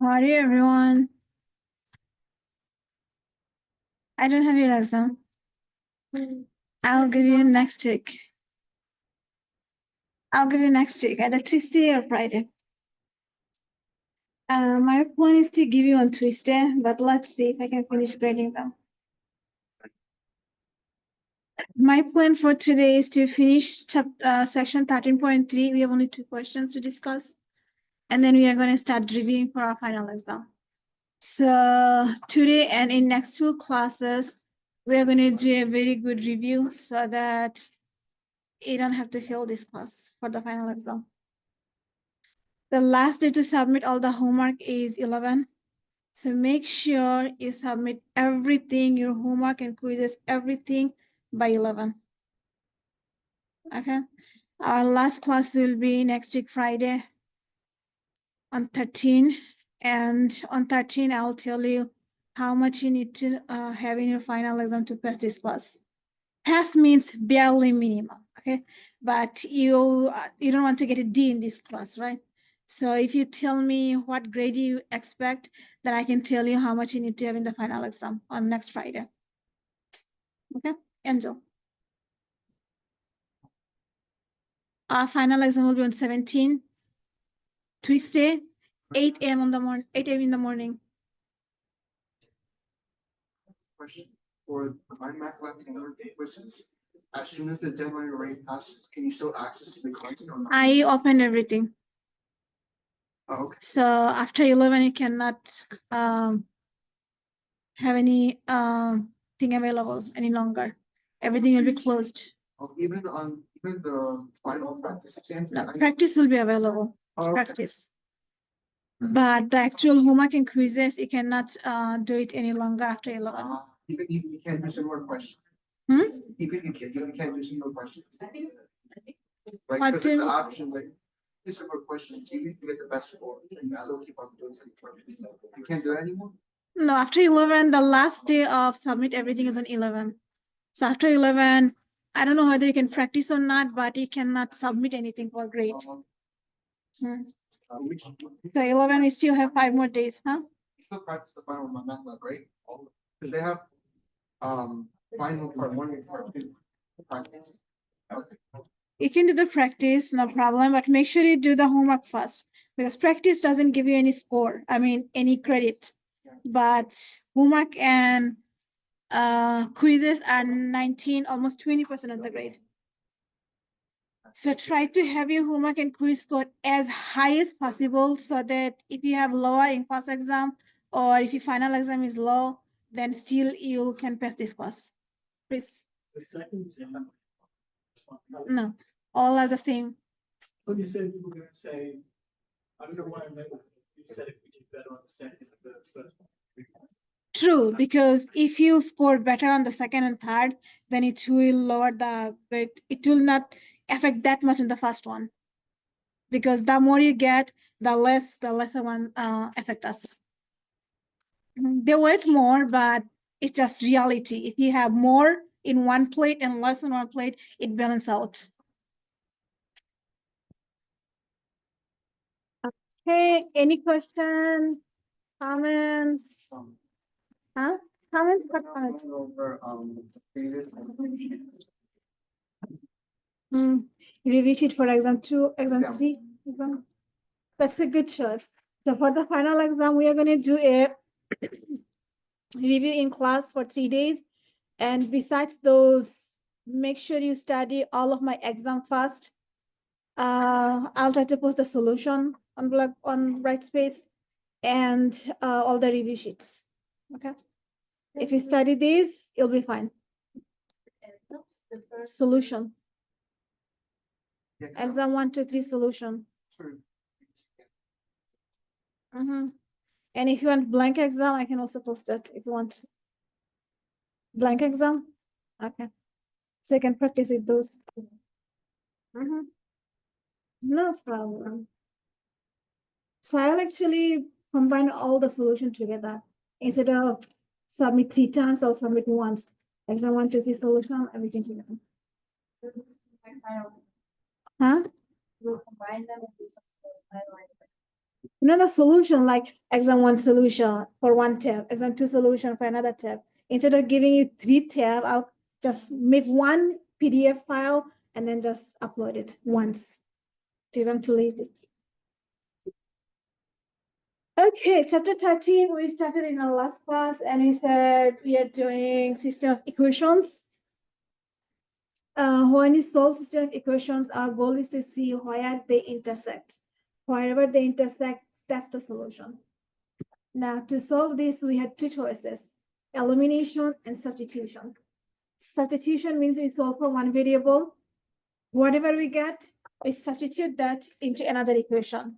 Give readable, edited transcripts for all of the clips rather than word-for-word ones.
Howdy, everyone. I don't have your exam. I'll give you next week. Either Tuesday or Friday. My plan is to give you on Tuesday, but let's see if I can finish grading them. My plan for today is to finish section 13.3. We have only 2 questions to discuss, and then we are going to start reviewing for our final exam. So today and in next 2 classes, we are going to do a very good review so that you don't have to fail this class for the final exam. The last day to submit all the homework is 11. So make sure you submit everything, your homework and quizzes, everything by 11. Okay. Our last class will be next week, Friday on 13. And on 13, I'll tell you how much you need to have in your final exam to pass this class. Pass means barely minimum, okay? But you don't want to get a D in this class, right? So if you tell me what grade you expect, then I can tell you how much you need to have in the final exam on next Friday. Okay, Angel. Our final exam will be on 17, Tuesday, 8 a.m. in the morning, 8 a.m. in the morning. Question for my math lab questions. As soon as the deadline already passes, can you still access the content or not? I opened everything. Oh, okay. So after 11, you cannot have any thing available any longer. Everything will be closed. Oh, even the final practice exams? No, practice will be available. Oh, okay. Practice. But the actual homework and quizzes, you cannot do it any longer after 11. Even you can't do similar questions. Even you can't do similar questions. Like, What because it's do- the option, like, do similar questions, even if you get the best score, and you still keep on doing something. You can't do that anymore? No, after 11, the last day of submit everything is on 11. So after 11, I don't know whether you can practice or not, but you cannot submit anything for grade. So 11, we still have 5 more days, huh? You still practice the final math lab, right? Because they have final part 1 and part 2. Okay. You can do the practice, no problem, but make sure you do the homework first because practice doesn't give you any score. I mean, any credit, but homework and quizzes are 19, almost 20% of the grade. So try to have your homework and quiz score as high as possible so that if you have lower in class exam or if your final exam is low, then still you can pass this class. Please. The second exam. No, all are the same. But you said you were gonna say, I don't know why I meant, you said if we did better on the second than the first one. True, because if you score better on the second and third, then it will lower the grade. It will not affect that much in the first one. Because the more you get, the lesser one affect us. They weight more, but it's just reality. If you have more in one plate and less in one plate, it balances out. Okay, any questions, comments? Huh? Comments? What comments? Review sheet for exam 2, exam 3. Exam. That's a good choice. So for the final exam, we are going to do a review in class for 3 days. And besides those, make sure you study all of my exam first. I'll try to post the solution on blog on Brightspace and all the review sheets. Okay. If you study these, you'll be fine. Solution. Exam 1, 2, 3 solution. And if you want blank exam, I can also post it if you want. Blank exam? Okay. So you can practice with those. No problem. So I'll actually combine all the solution together. Instead of submit 3 times, I'll submit once. Exam 1, 2, 3 solution, everything together. Huh? We'll combine them and do something. Another solution like exam 1 solution for one tab, exam 2 solution for another tab. Instead of giving you 3 tab, I'll just make one PDF file and then just upload it once because I'm too lazy. Okay, chapter 13, we started in our last class and we said we are doing system of equations. When you solve system of equations, our goal is to see where they intersect. Wherever they intersect, that's the solution. Now, to solve this, we had two choices, elimination and substitution. Substitution means we solve for one variable. Whatever we get, we substitute that into another equation.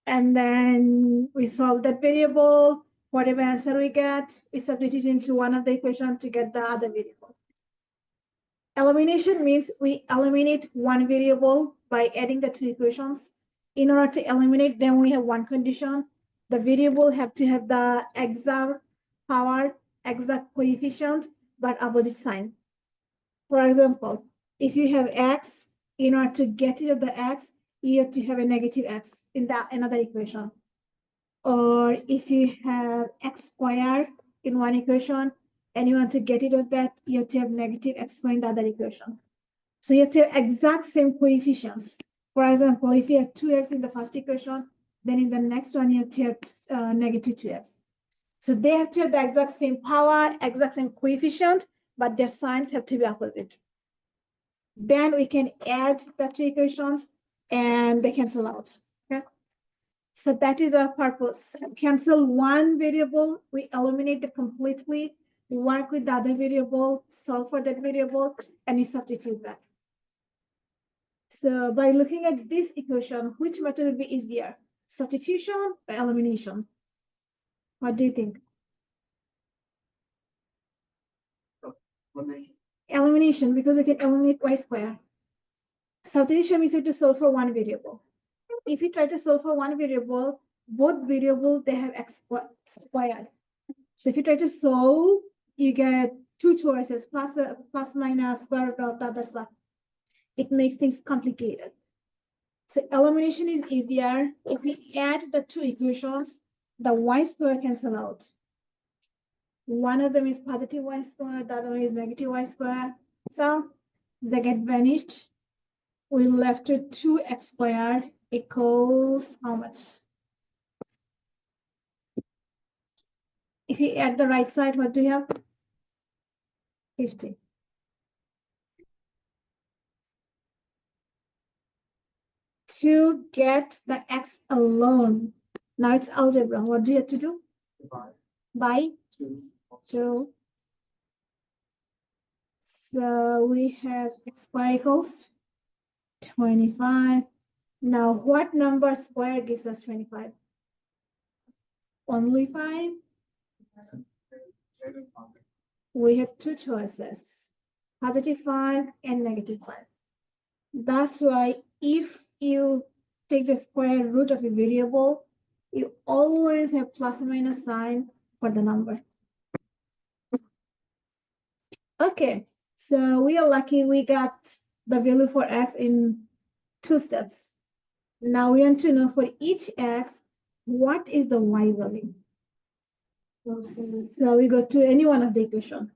And then we solve that variable. Whatever answer we get, we substitute into one of the equations to get the other variable. Elimination means we eliminate one variable by adding the two equations. In order to eliminate them, we have one condition. The variable have to have the exact power, exact coefficient, but opposite sign. For example, if you have x, in order to get rid of the x, you have to have a negative x in that another equation. Or if you have x squared in one equation and you want to get rid of that, you have to have negative x squared in the other equation. So you have to have exact same coefficients. For example, if you have 2x in the first equation, then in the next one you have to have negative 2x. So they have to have the exact same power, exact same coefficient, but their signs have to be opposite. Then we can add the two equations and they cancel out. Okay. So that is our purpose. Cancel one variable, we eliminate it completely, work with the other variable, solve for that variable, and we substitute back. So by looking at this equation, which method would be easier? Substitution or elimination? What do you think? Elimination, because we can eliminate y squared. Substitution means you have to solve for one variable. If you try to solve for one variable, both variables, they have x squared. So if you try to solve, you get two choices, plus minus square root of the other side. It makes things complicated. So elimination is easier. If we add the two equations, the y square cancel out. One of them is positive y squared, the other one is negative y squared. So they get vanished. We left with 2x squared equals how much? If you add the right side, what do you have? 50. To get the x alone, now it's algebra. What do you have to do? By 2. So we have x squared equals 25. Now what number square gives us 25? Only 5? We have two choices, positive 5 and negative 5. That's why if you take the square root of a variable, you always have plus or minus sign for the number. Okay, so we are lucky we got the value for x in 2 steps. Now we want to know for each x, what is the y value? So we go to any one of the equation.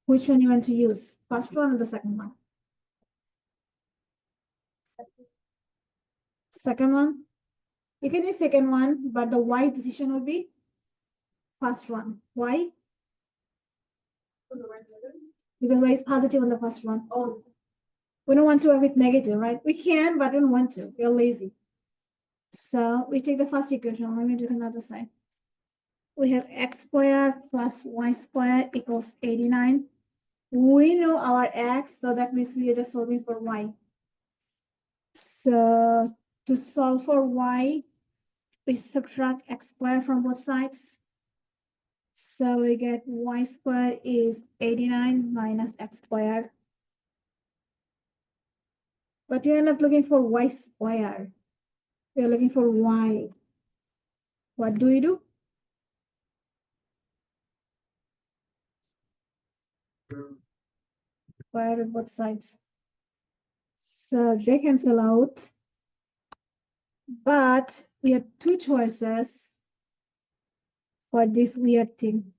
Which one you want to use? First one or the second one? Second one? You can use second one, but the y decision will be first one. Why? Because y is positive on the first one. Oh. We don't want to work with negative, right? We can, but we don't want to. We're lazy. So we take the first equation. Let me do another side. We have x squared plus y squared equals 89. We know our x, so that means we are just solving for y. So to solve for y, we subtract x squared from both sides. So we get y squared is 89 minus x squared. But we are not looking for y squared. We are looking for y. What do we do? Square root both sides. So they cancel out. But we have two choices for this weird thing.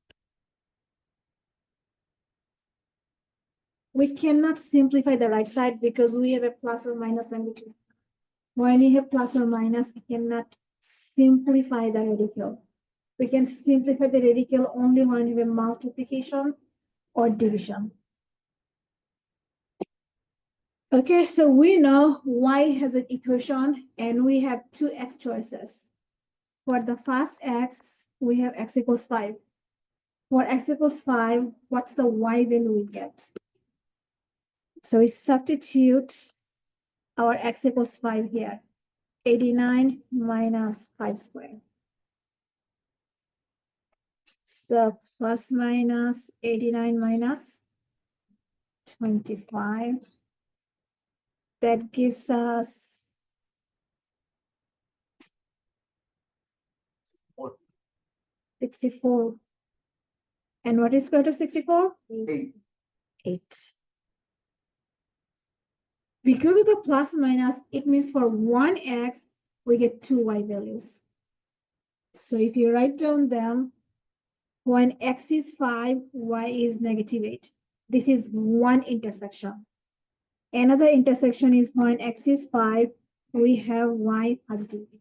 We cannot simplify the right side because we have a plus or minus in between. When you have plus or minus, we cannot simplify the radical. We can simplify the radical only when you have a multiplication or division. Okay, so we know y has an equation and we have two x choices. For the first x, we have x equals 5. For x equals 5, what's the y value we get? So we substitute our x equals 5 here. 89 minus 5 squared. So plus minus 89 minus 25. That gives us 64. And what is square root of 64? 8. 8. Because of the plus minus, it means for one x, we get two y values. So if you write down them, when x is 5, y is negative 8. This is one intersection. Another intersection is when x is 5, we have y positive 8.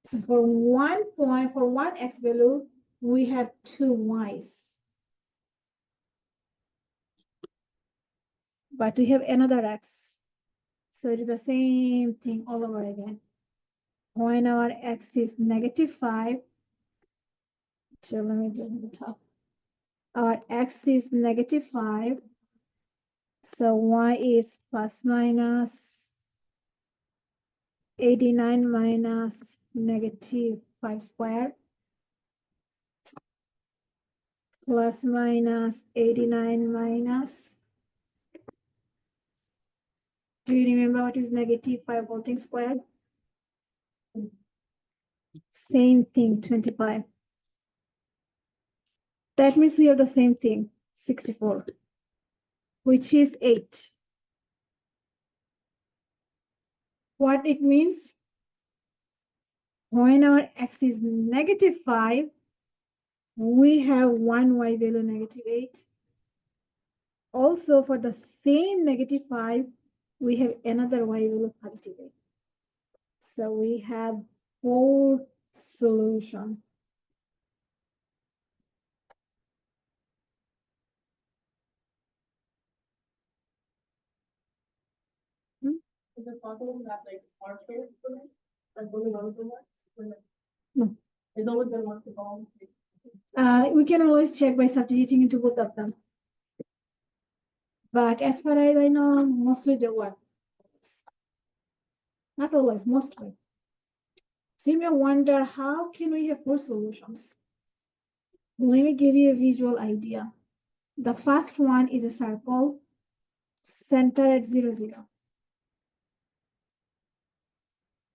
So for one point, for one x value, we have two y's. But we have another x. So it is the same thing all over again. When our x is negative 5, so let me go to the top. Our x is negative 5. So y is plus minus 89 minus negative 5 squared. Plus minus 89 minus. Do you remember what is negative 5 whole thing squared? Same thing, 25. That means we have the same thing, 64, which is 8. What it means? When our x is negative 5, we have one y value negative 8. Also, for the same negative 5, we have another y value positive 8. So we have 4 solutions. Is it possible to have like smart shapes for it? Like when we know the works? No. It's always gonna work with all. We can always check by substituting into both of them. But as far as I know, mostly they work. Not always, mostly. So you may wonder, how can we have 4 solutions? Let me give you a visual idea. The first one is a circle, center at 0, 0.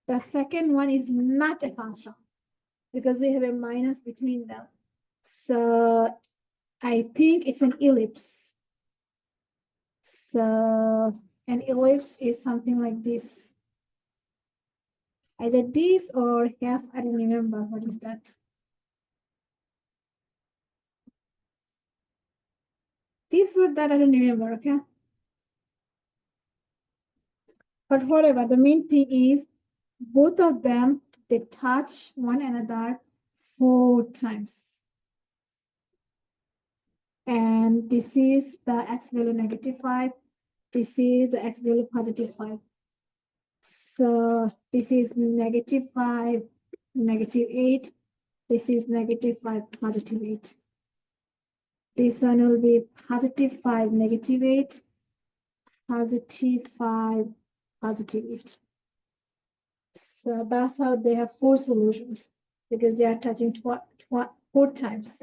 The second one is not a function because we have a minus between them. So I think it's an ellipse. So an ellipse is something like this. Either this or half, I don't remember what is that. This or that, I don't remember, okay? But whatever, the main thing is both of them, they touch one another 4 times. And this is the x value negative 5. This is the x value positive 5. So this is negative 5, negative 8. This is negative 5, positive 8. This one will be positive 5, negative 8, positive 5, positive 8. So that's how they have 4 solutions because they are touching 4 times.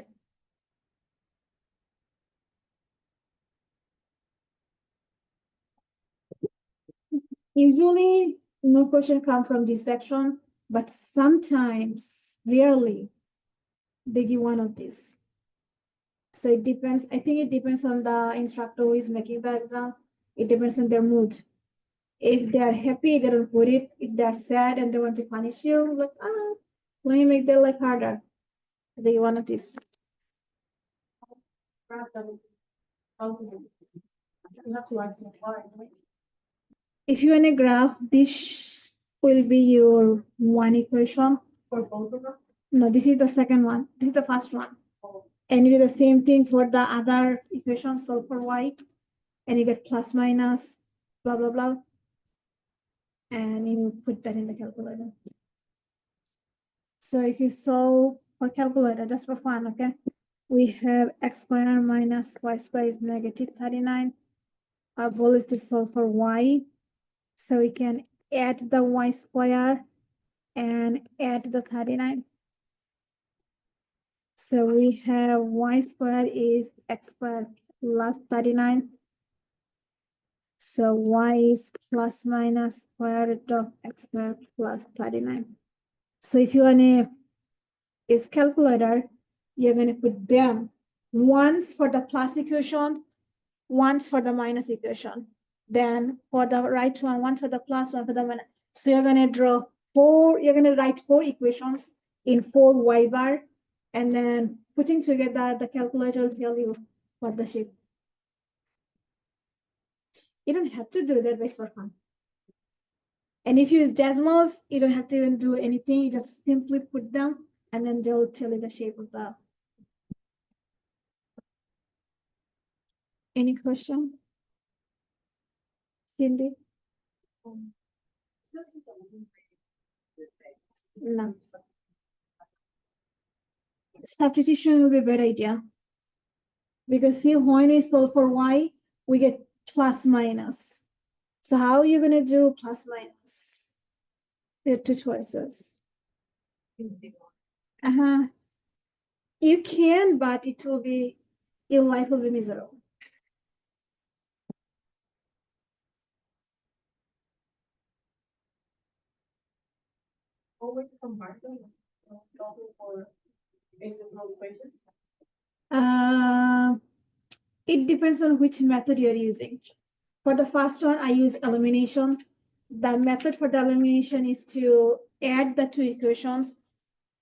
Usually, no question comes from this section, but sometimes, rarely, they give one of these. So it depends. I think it depends on the instructor who is making the exam. It depends on their mood. If they are happy, they don't put it. If they are sad and they want to punish you, like, let me make their life harder. They want this. You have to ask them why, right? If you want a graph, this will be your one equation. For both of them? No, this is the second one. This is the first one. And you do the same thing for the other equation, solve for y. And you get plus minus, blah, blah, blah. And you put that in the calculator. So if you solve for calculator, just for fun, okay? We have x squared minus y squared is negative 39. Our goal is to solve for y. So we can add the y square and add the 39. So we have y squared is x squared plus 39. So y is plus minus square root of x squared plus 39. So if you want to use calculator, you're going to put them once for the plus equation, once for the minus equation. Then for the right one for the plus, one for the minus. So you're going to draw you're going to write 4 equations in 4 y bar, and then putting together, the calculator will tell you what the shape. You don't have to do that, but it's for fun. And if you use Desmos, you don't have to even do anything. You just simply put them, and then they'll tell you the shape of the. Any question? Cindy? No. Substitution will be a better idea. Because see, when we solve for y, we get plus minus. So how are you going to do plus minus? There are 2 choices. You can, but it will be, your life will be miserable. Always combine them, solving for existential equations. It depends on which method you're using. For the first one, I use elimination. The method for the elimination is to add the 2 equations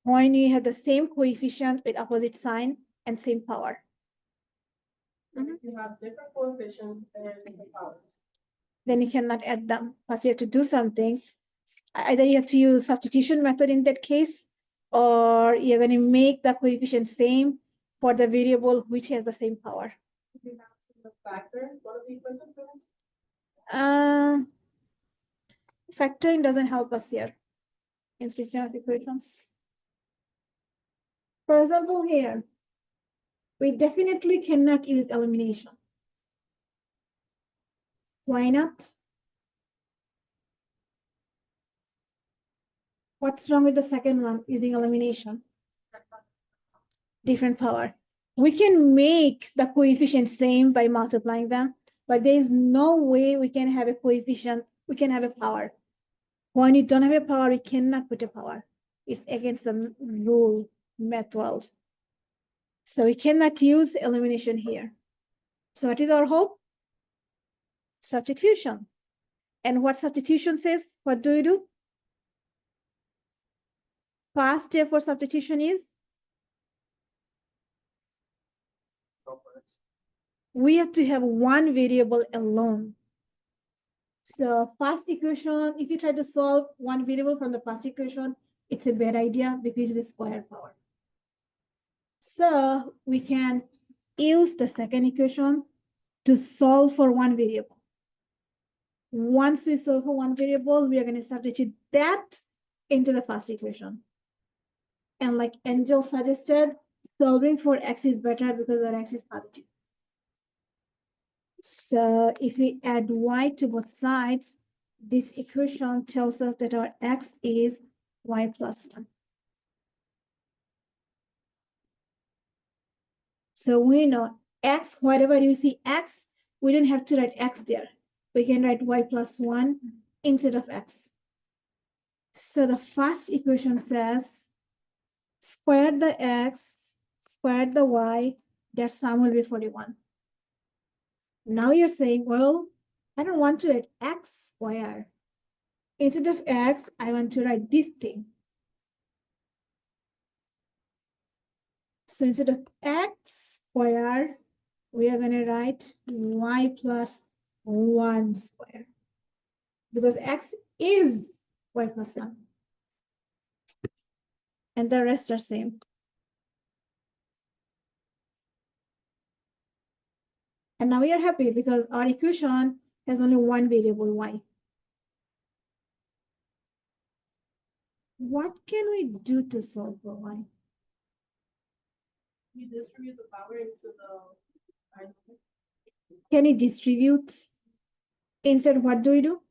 when you have the same coefficient with opposite sign and same power. If you have different coefficients and different powers. Then you cannot add them. First, you have to do something. Either you have to use substitution method in that case, or you're going to make the coefficient same for the variable which has the same power. If you have the factor, one of these methods. Factoring doesn't help us here in system of equations. For example, here, we definitely cannot use elimination. Why not? What's wrong with the second one, using elimination? Different power. We can make the coefficient same by multiplying them, but there is no way we can have a coefficient, we can have a power. When you don't have a power, you cannot put a power. It's against the rule method. So we cannot use elimination here. So what is our hope? Substitution. And what substitution says? What do we do? First step for substitution is we have to have one variable alone. So first equation, if you try to solve one variable from the first equation, it's a bad idea because it's a square power. So we can use the second equation to solve for one variable. Once we solve for one variable, we are going to substitute that into the first equation. And like Angel suggested, solving for x is better because our x is positive. So if we add y to both sides, this equation tells us that our x is y plus 1. So we know x, whatever you see x, we don't have to write x there. We can write y plus 1 instead of x. So the first equation says square the x, square the y, their sum will be 41. Now you're saying, well, I don't want to write x square. Instead of x, I want to write this thing. So instead of x square, we are going to write y plus 1 square. Because x is y plus 1. And the rest are same. And now we are happy because our equation has only one variable, y. What can we do to solve for y? You distribute the power into the. Can we distribute? Instead, what do we do?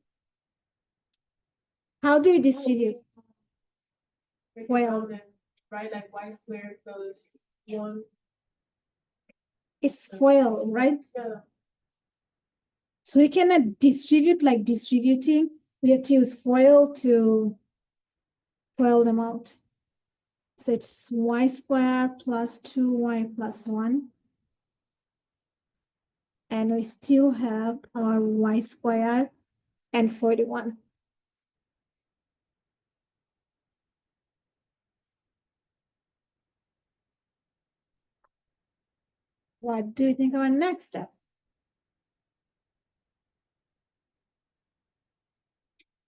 How do we distribute? Well, Right, like y squared plus 1. it's FOIL, right? Yeah. So we cannot distribute like distributing. We have to use FOIL to FOIL them out. So it's y squared plus 2y plus 1. And we still have our y squared and 41. What do you think our next step?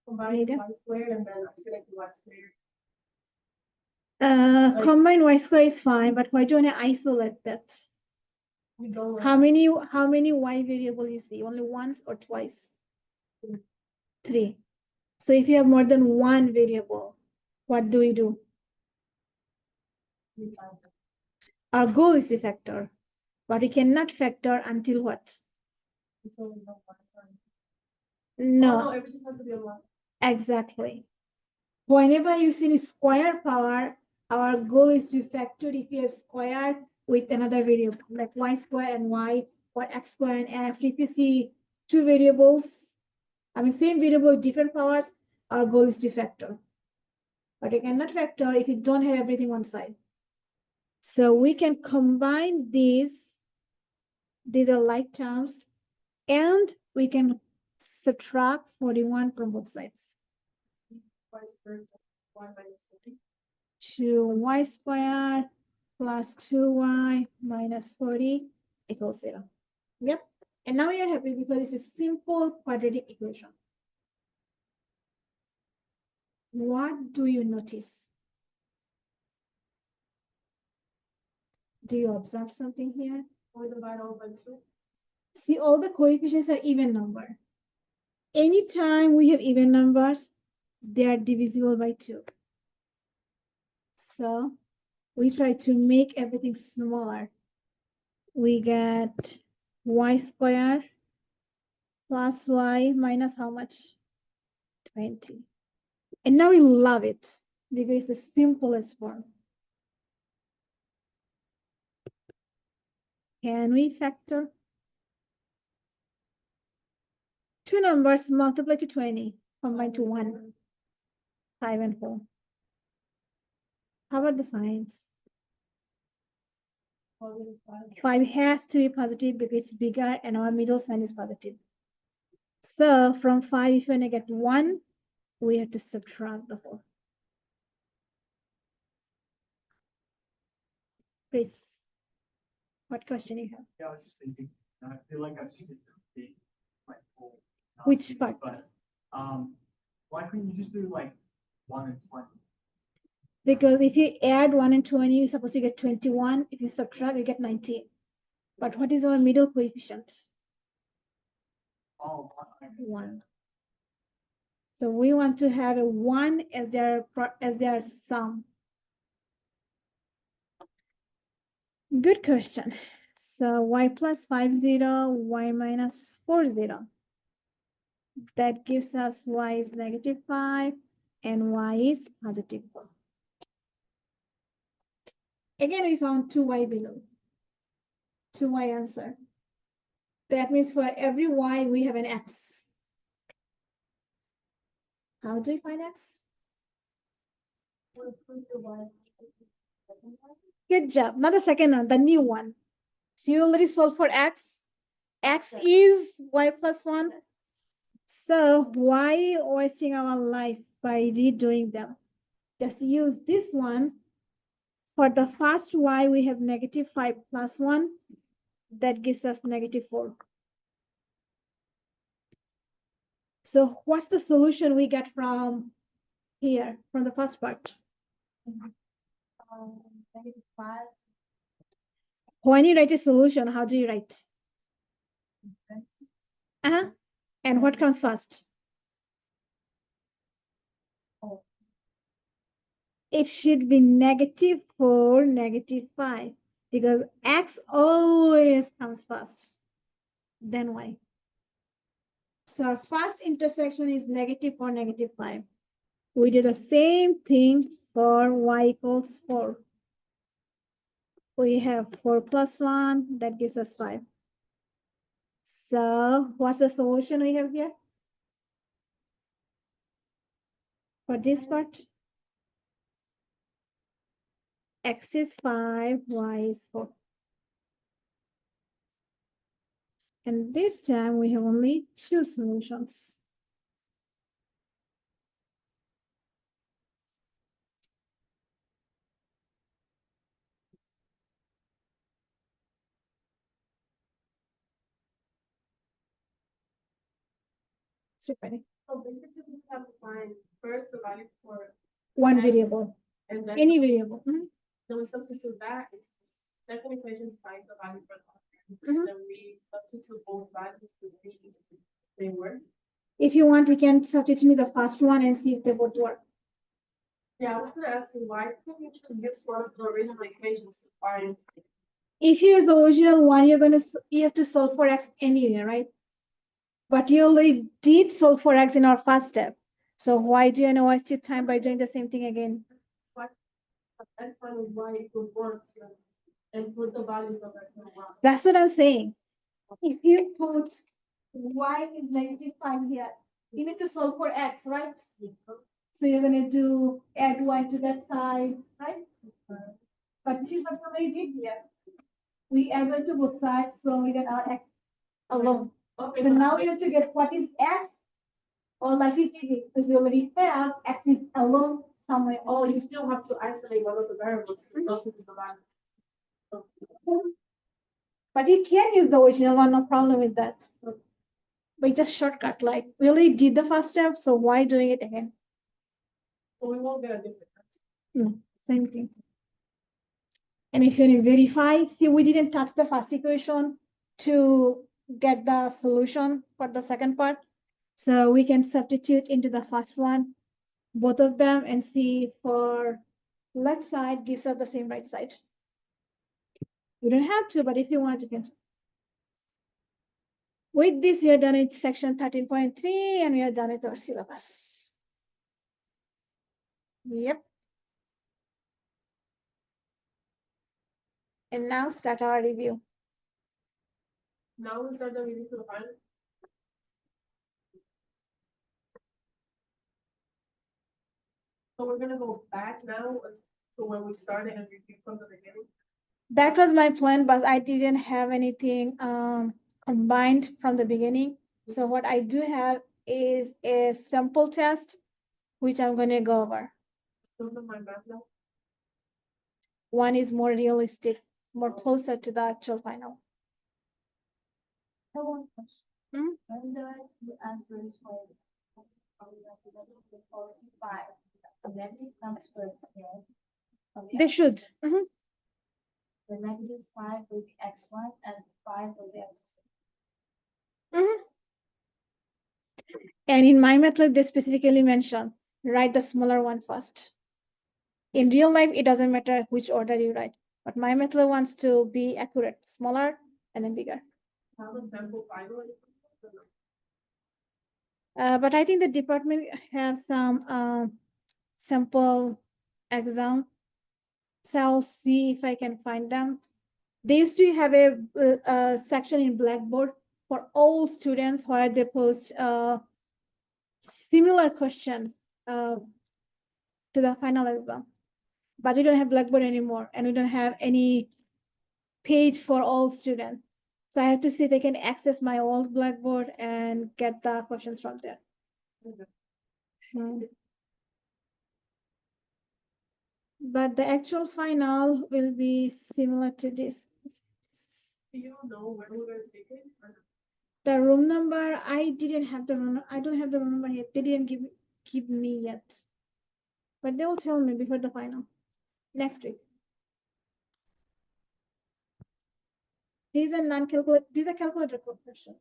Combine y squared and then select y squared. Combine y squared is fine, but why don't I isolate that? You don't How many y variable you see? Only once or twice? 3. So if you have more than one variable, what do we do? Our goal is to factor, but we cannot factor until what? No, everything has to be a 1. exactly. Whenever you see square power, our goal is to factor if you have square with another variable, like y square and y, or x square and x. If you see two variables, same variable with different powers, our goal is to factor. But you cannot factor if you don't have everything on side. So we can combine these are like terms, and we can subtract 41 from both sides. Y squared plus 1 minus 40. 2y squared plus 2y minus 40 equals 0. Yep. And now you're happy because it's a simple quadratic equation. What do you notice? Do you observe something here? We divide all by 2. See, all the coefficients are even number. Anytime we have even numbers, they are divisible by 2. So we try to make everything smaller. We get y squared plus y minus how much? 20. And now we love it because it's the simplest form. Can we factor? Two numbers multiply to 20, combine to 1, 5 and 4. How about the signs? 5 has to be positive because it's bigger and our middle sign is positive. So from 5, if you want to get 1, we have to subtract the 4. Chris, what question you have? Yeah, I was just thinking, I feel like I've seen it complete, like whole. Which part? But, why couldn't you just do like 1 and 20? Because if you add 1 and 20, you're supposed to get 21. If you subtract, you get 19. But what is our middle coefficient? Oh, 1. So we want to have a 1 as their sum. Good question. So y plus 50, y minus 40. That gives us y is -5 and y is +4. Again, we found 2y below. 2y answer. That means for every y, we have an x. How do we find x? Good job. Not the second one, the new one. So you already solved for x. X is y plus 1. So why wasting our life by redoing them? Just use this one. For the first y, we have -5 plus 1. That gives us -4. So what's the solution we get from here, from the first part? -5. When you write a solution, how do you write? And what comes first? Oh. It should be -4, -5, because x always comes first, then y. So our first intersection is -4, -5. We do the same thing for y equals 4. We have 4 plus 1, that gives us 5. So what's the solution we have here? For this part, x is 5, y is 4. And this time we have only 2 solutions. Super. So basically, we have to find first the value for, One X. variable, and then any variable. Mhm. then we substitute that into the second equation to find the value for the Mhm. Then we substitute both values to see if they work. If you want, you can substitute the first one and see if they both work. Yeah, I was gonna ask you why couldn't you just use one of the original equations to find? If you use the original one, you have to solve for x anyway, right? But you already did solve for x in our first step. So why do you waste your time by doing the same thing again? And find why it would work and put the values of x and y. That's what I'm saying. If you put y is -5 here, you need to solve for x, right? So you're gonna do add y to that side, right? But this is what we already did here. We added to both sides, so we get our x alone. Okay, So now we have to get what is x. All life is easy because you already have x is alone somewhere. Oh, you still have to isolate one of the variables to substitute the value. But you can use the original one, no problem with that. But just shortcut, like we already did the first step, so why doing it again? So we won't get a different. No, same thing. And if you verify, see, we didn't touch the first equation to get the solution for the second part. So we can substitute into the first one, both of them, and see for left side gives us the same right side. You don't have to, but if you want, you can. With this, we are done with section 13.3 and we are done with our syllabus. Yep. And now start our review. Now we start the review to the final. So we're gonna go back now to when we started and review from the beginning. That was my plan, but I didn't have anything combined from the beginning. So what I do have is a sample test, which I'm going to go over. Remember my math now? One is more realistic, more closer to the actual final. One question. Hmm? When the answer is like, the negative comes first, right? Okay. They should. Mhm. The -5 will be x1 and 5 will be x2. Mhm. And in my method, they specifically mention, write the smaller one first. In real life, it doesn't matter which order you write, but my method wants to be accurate, smaller and then bigger. How the sample final is? But I think the department has some sample exam. So I'll see if I can find them. They used to have a section in Blackboard for all students where they post similar question to the final exam. But we don't have Blackboard anymore, and we don't have any page for all students. So I have to see if I can access my old Blackboard and get the questions from there. Hmm. But the actual final will be similar to this. Do you know where we're gonna take it? Or not? The room number, I didn't have the room. I don't have the room number yet. They didn't give me yet. But they will tell me before the final. Next week. These are non-calculated, these are calculated questions.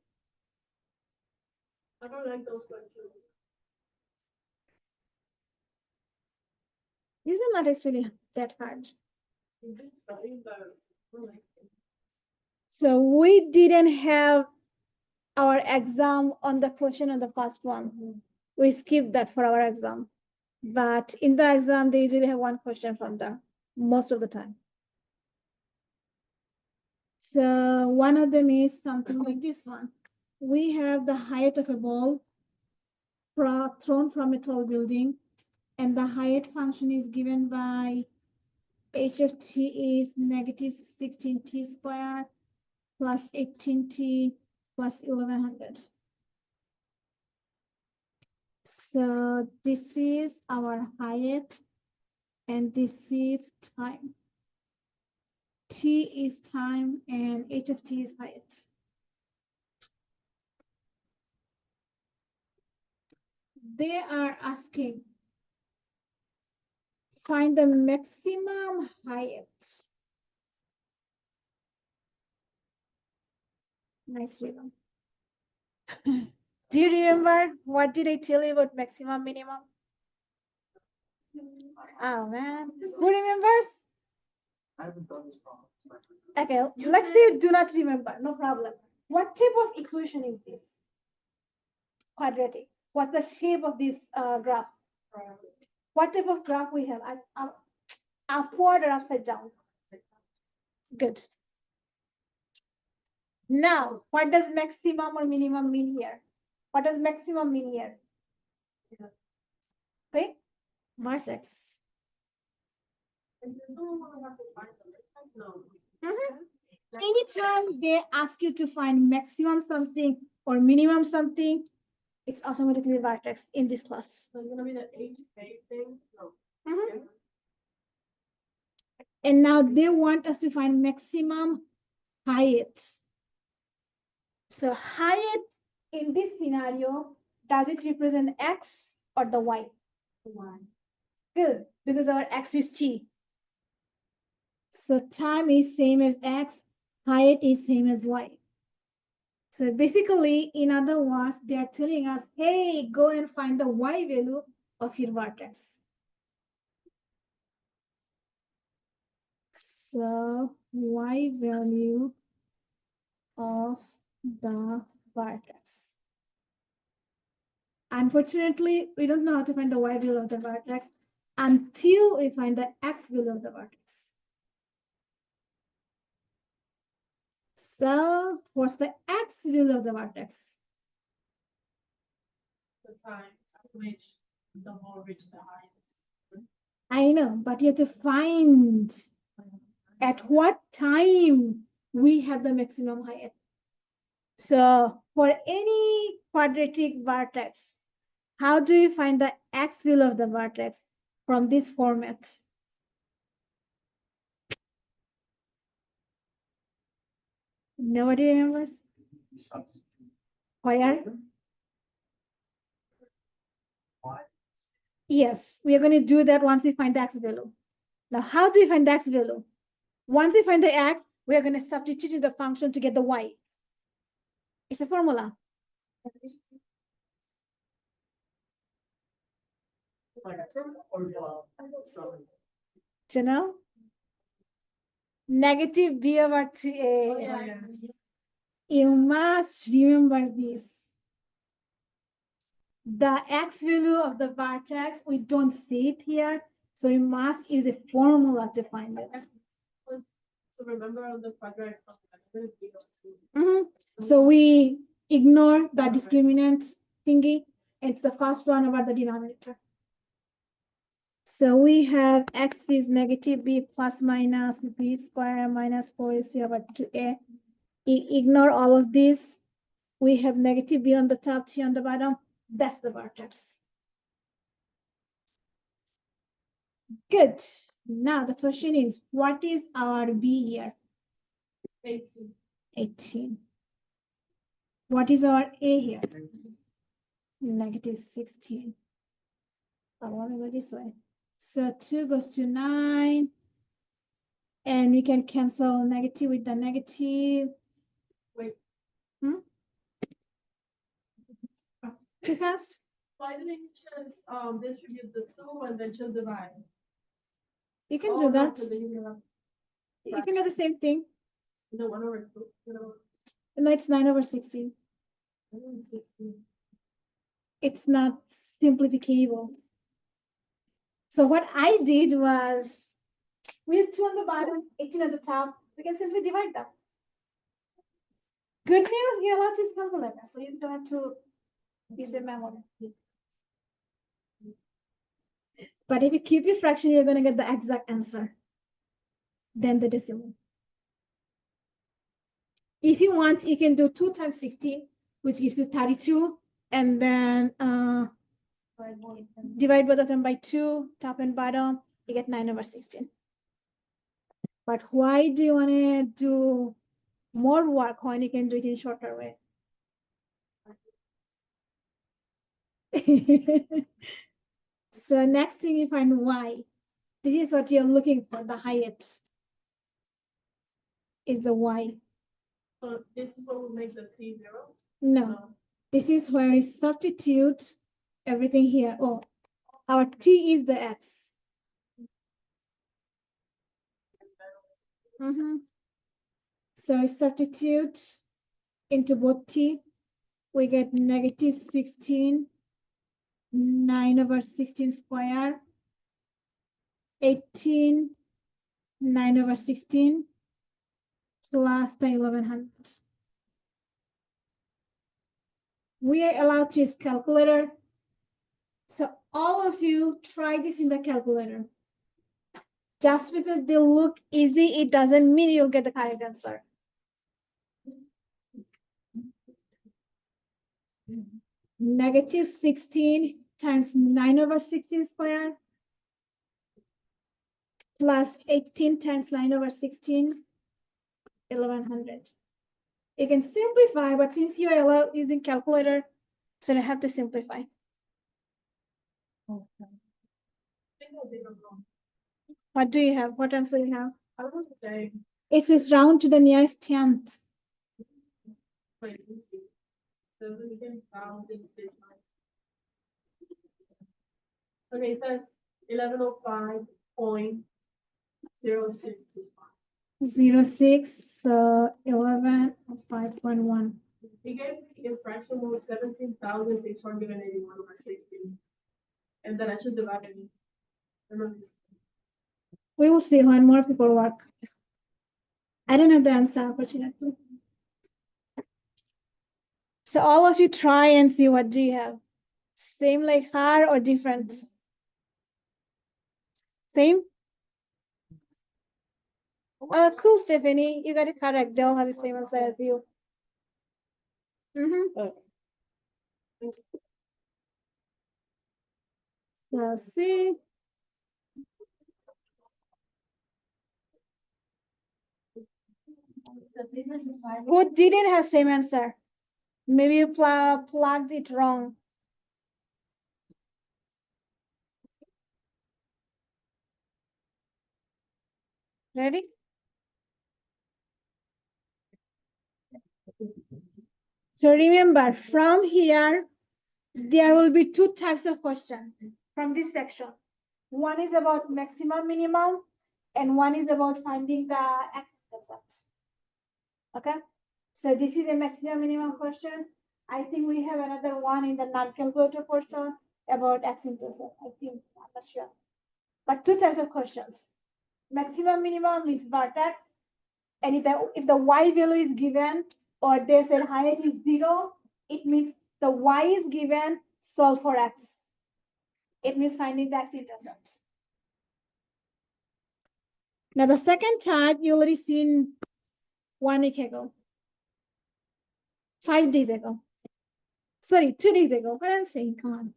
I don't like those questions. These are not actually that hard. We've been studying, but I don't like it. So we didn't have our exam on the question on the first one. We skipped that for our exam. But in the exam, they usually have one question from there most of the time. So one of them is something like this one. We have the height of a ball thrown from a tall building, and the height function is given by h of t is negative 16t squared plus 18t plus 1100. So this is our height, and this is time. T is time, and h of t is height. They are asking, find the maximum height. Nice rhythm. Do you remember what did I tell you about maximum minimum? Oh man, who remembers? I haven't done this problem. Okay, let's say you do not remember, no problem. What type of equation is this? Quadratic. What's the shape of this graph? What type of graph we have? Upward or upside down? Good. Now, what does maximum or minimum mean here? What does maximum mean here? Okay, vertex. Anytime they ask you to find maximum something or minimum something, it's automatically vertex in this class. So it's gonna be the HK thing? No. And now they want us to find maximum height. So height in this scenario, does it represent x or the y? Y. Good, because our x is t. So time is same as x, height is same as y. So basically, in other words, they're telling us, hey, go and find the y value of your vertex. So y value of the vertex. Unfortunately, we don't know how to find the y value of the vertex until we find the x value of the vertex. So what's the x value of the vertex? The time at which the ball reached the highest. I know, but you have to find at what time we have the maximum height. So for any quadratic vertex, how do you find the x value of the vertex from this format? Nobody remembers? Where? Yes, we are going to do that once we find the x value. Now, how do you find the x value? Once we find the x, we are going to substitute in the function to get the y. It's a formula. Jannah? Negative b over 2a. You must remember this. The x value of the vertex, we don't see it here, so we must use a formula to find it. So remember on the quadratic function. So we ignore the discriminant thingy. It's the first one over the denominator. So we have x is negative b plus minus b square minus 4ac over 2a Ignore all of these. We have negative b on the top, t on the bottom. That's the vertex. Good. Now the question is, what is our b here? 18. 18. What is our a here? Negative 16. I want to go this way. So 2 goes to 9. And we can cancel negative with the negative. Wait. Too fast? Why didn't you just distribute the 2 and then just divide? You can Oh, do no, that. 'cause then you can have You can do the same thing. the 1/2, you know. No, it's 9 over 16. 16. It's not simplificable. So what I did was, we have 2 on the bottom, 18 at the top. We can simply divide them. Good news, you're allowed to use calculator, so you don't have to use your memory. But if you keep your fraction, you're going to get the exact answer. Then the decimal. If you want, you can do 2 times 16, which gives you 32, and then divide both of them by 2, top and bottom, you get 9 over 16. But why do you want to do more work when you can do it in shorter way? So next thing you find y. This is what you're looking for, the height is the y. So this is what will make the t 0? No, this is where you substitute everything here. Oh, our t is the x. So I substitute into both t. We get negative 16, 9 over 16 square, 18, 9 over 16, plus the 1100. We are allowed to use calculator. So all of you try this in the calculator. Just because they look easy, it doesn't mean you'll get the correct answer. Negative 16 times 9 over 16 square plus 18 times 9 over 16, 1100. You can simplify, but since you are using calculator, so you have to simplify. I think I did it wrong. What do you have? What answer you have? I want to say, It says round to the nearest 10th. wait, let me see. 17,000. Okay, it says 1105.0625. 06, 11, 5.1. He gave me in fraction mode 17,681 over 16. And then I just divided it. We will see when more people work. I don't have the answer, unfortunately. So all of you try and see what do you have. Same like her or different? Same? Cool, Stephanie. You got it correct. They all have the same answer as you. So see. Who didn't have same answer? Maybe you plugged it wrong. Ready? So remember, from here, there will be 2 types of questions from this section. One is about maximum, minimum, and one is about finding the x-intercept. Okay, so this is a maximum, minimum question. I think we have another one in the non-calculator portion about x-intercept. I think, I'm not sure. But 2 types of questions. Maximum, minimum means vertex. And if the y value is given, or they said height is 0, it means the y is given, solve for x. It means finding the x-intercept. Now the second type you already seen 1 week ago. 5 days ago. Sorry, 2 days ago. What I'm saying, come on.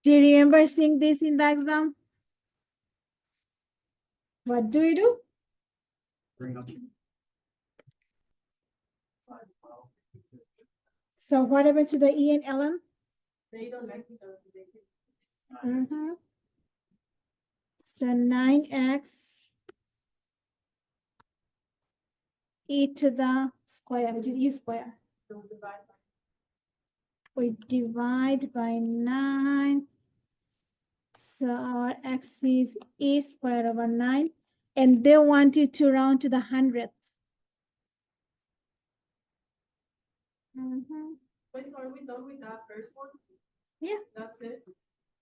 Do you remember seeing this in the exam? What do you do? Bring up. So what happens to the E and Ln? They don't like it, they can. Mhm. So 9x e to the square, which is e square. Don't divide by. We divide by 9. So our x is e squared over 9. And they want you to round to the 100th. Wait, so are we done with that first one? Yeah. That's it?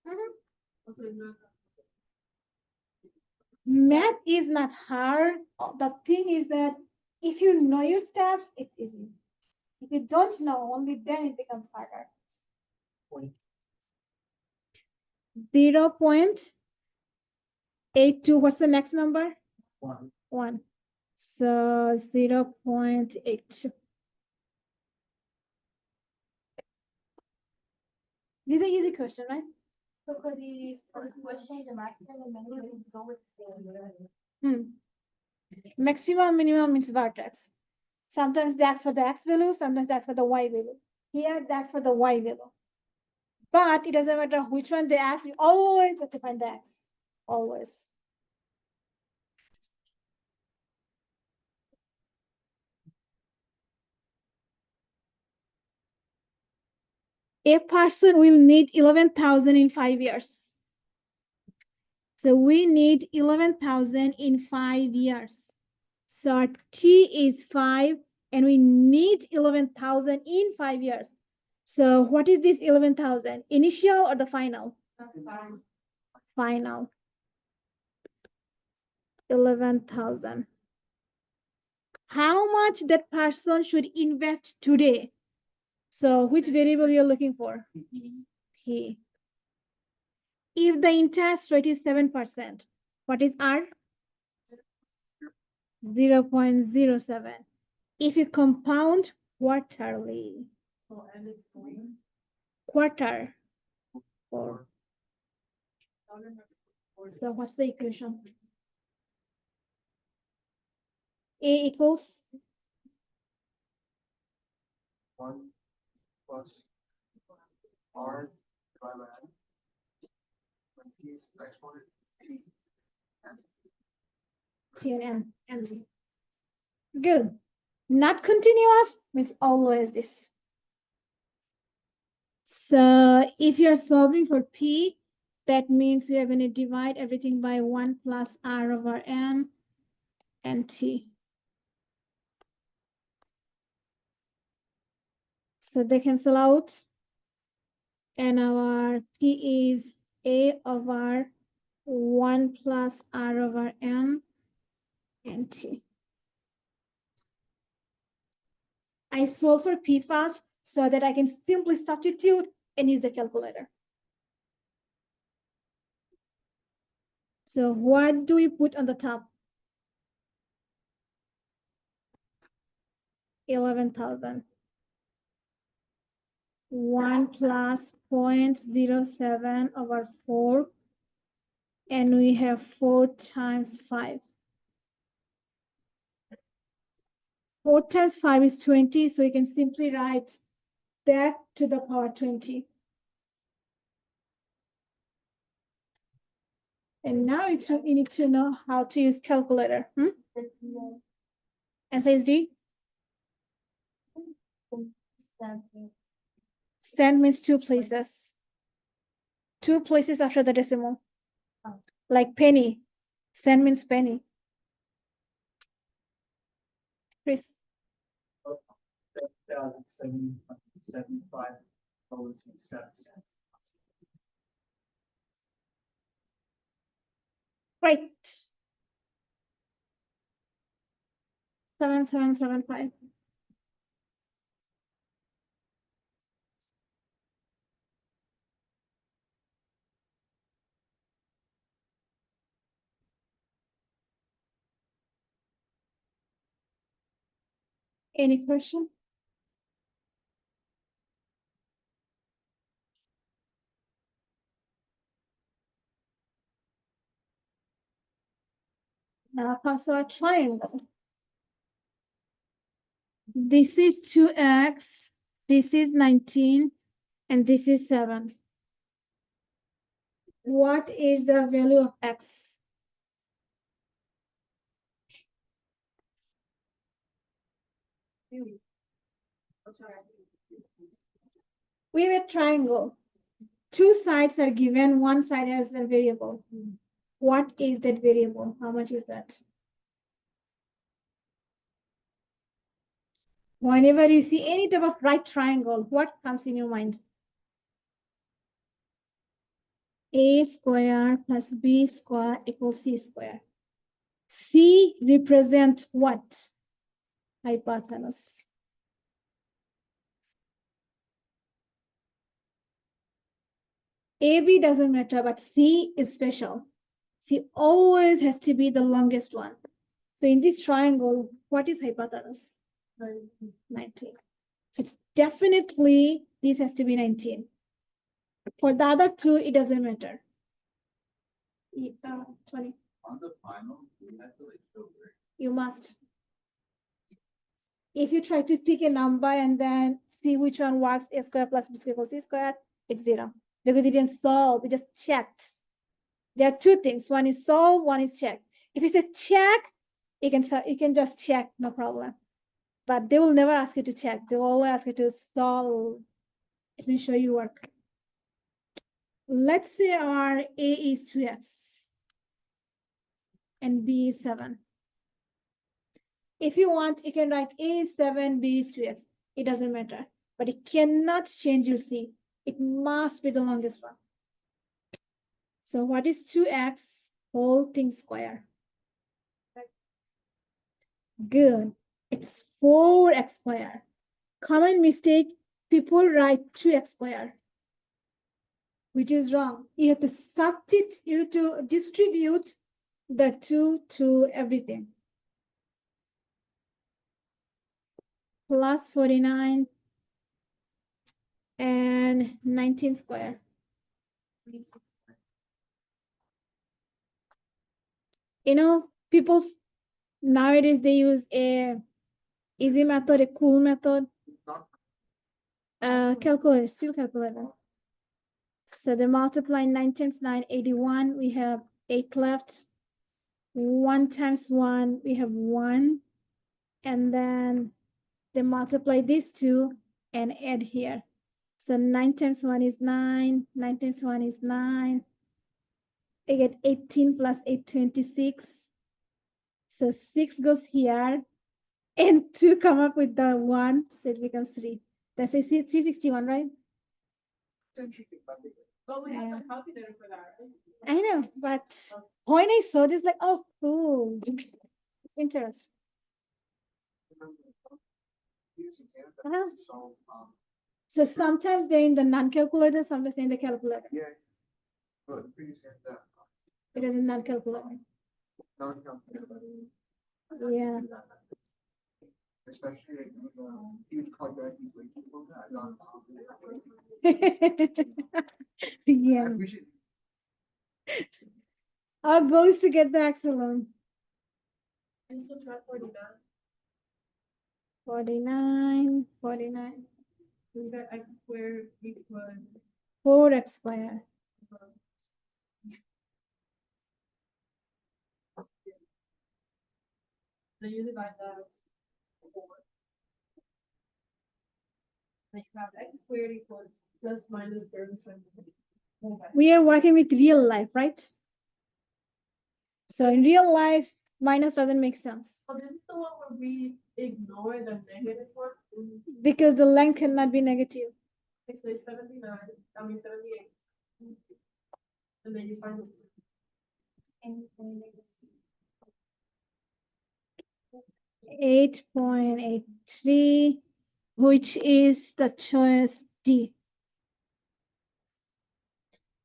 Mhm. Also, it's not. Math is not hard. The thing is that if you know your steps, it's easy. If you don't know, only then it becomes harder. 0.82. What's the next number? 1. So 0.82. These are easy question, right? So for the question, the maximum and minimum go with the same. Maximum, minimum means vertex. Sometimes that's for the x value, sometimes that's for the y value. Here, that's for the y value. But it doesn't matter which one they ask, you always have to find the x. Always. A person will need 11,000 in 5 years. So we need 11,000 in 5 years. So our T is 5 and we need 11,000 in 5 years. So what is this 11,000? Initial or the final? Final. 11,000. How much that person should invest today? So which variable you're looking for? P. If the interest rate is 7%, what is R? 0.07. If you compound quarterly, Oh, and it's going. quarter, 4. So what's the equation? A equals 1 plus R divided by N. When P is the exponent, P. And T and N, and T. Good. Not continuous means always this. So if you're solving for P, that means we are going to divide everything by 1 plus R over N and T. So they cancel out. And our P is A over 1 plus R over N and T. I solve for P fast so that I can simply substitute and use the calculator. So what do we put on the top? 11,000. 1 plus 0.07 over 4. And we have 4 times 5. 4 times 5 is 20, so you can simply write that to the power 20. And now you need to know how to use calculator. Answer is D. Cent means 2 places. 2 places after the decimal. Like penny. Cent means penny. Chris. 775 dollars and 7 cents. Great. 7775. Any question? Now comes our triangle. This is 2x, this is 19, and this is 7. What is the value of x? We have a triangle. Two sides are given, one side has a variable. What is that variable? How much is that? Whenever you see any type of right triangle, what comes in your mind? A square plus B square equals C square. C represent what? Hypotenuse. AB doesn't matter, but C is special. C always has to be the longest one. So in this triangle, what is hypotenuse? 19. So it's definitely, this has to be 19. For the other two, it doesn't matter. 20. On the final, we have to like show where. You must. If you try to pick a number and then see which one works, a square plus b square equals c square, it's 0. Because it didn't solve, we just checked. There are two things. One is solve, one is check. If it says check, you can just check, no problem. But they will never ask you to check. They will always ask you to solve. Let me show you work. Let's say our A is 2x and B is 7. If you want, you can write A is 7, B is 2x. It doesn't matter. But it cannot change your C. It must be the longest one. So what is 2x whole thing square? Good. It's 4x square. Common mistake, people write 2x square, which is wrong. You have to substitute, you have to distribute the 2 to everything. Plus 49 and 19 square. You know, people nowadays, they use a easy method, a cool method. Calculator, still calculator. So they multiply 9 times 9, 81. We have 8 left. 1 times 1, we have 1. And then they multiply these two and add here. So 9 times 1 is 9. 9 times 1 is 9. I get 18 plus 8, 26. So 6 goes here. And 2 come up with the 1. So it becomes 3. That's a 361, right? Interesting, but they- But we have Yeah. the calculator for that, right? I know, but when I saw this, like, oh, cool. Interesting. Here's an example. Uh-huh. So, So sometimes they're in the non-calculator, sometimes they're in the calculator. yeah. Good, pretty soon that. It is in non-calculator. Yeah. Especially like, huge quadratic equations. I don't I Yeah. appreciate. Our goal is to get the axolotl. And subtract 49. 49, 49. We got x squared equals 4x squared. then you divide that. 4. Then you have x squared equals plus minus square root of 7. Okay. We are working with real life, right? So in real life, minus doesn't make sense So this is the one where we ignore the negative one. because the length cannot be negative. It's 79, 78. And then you find the 8.83, which is the choice D.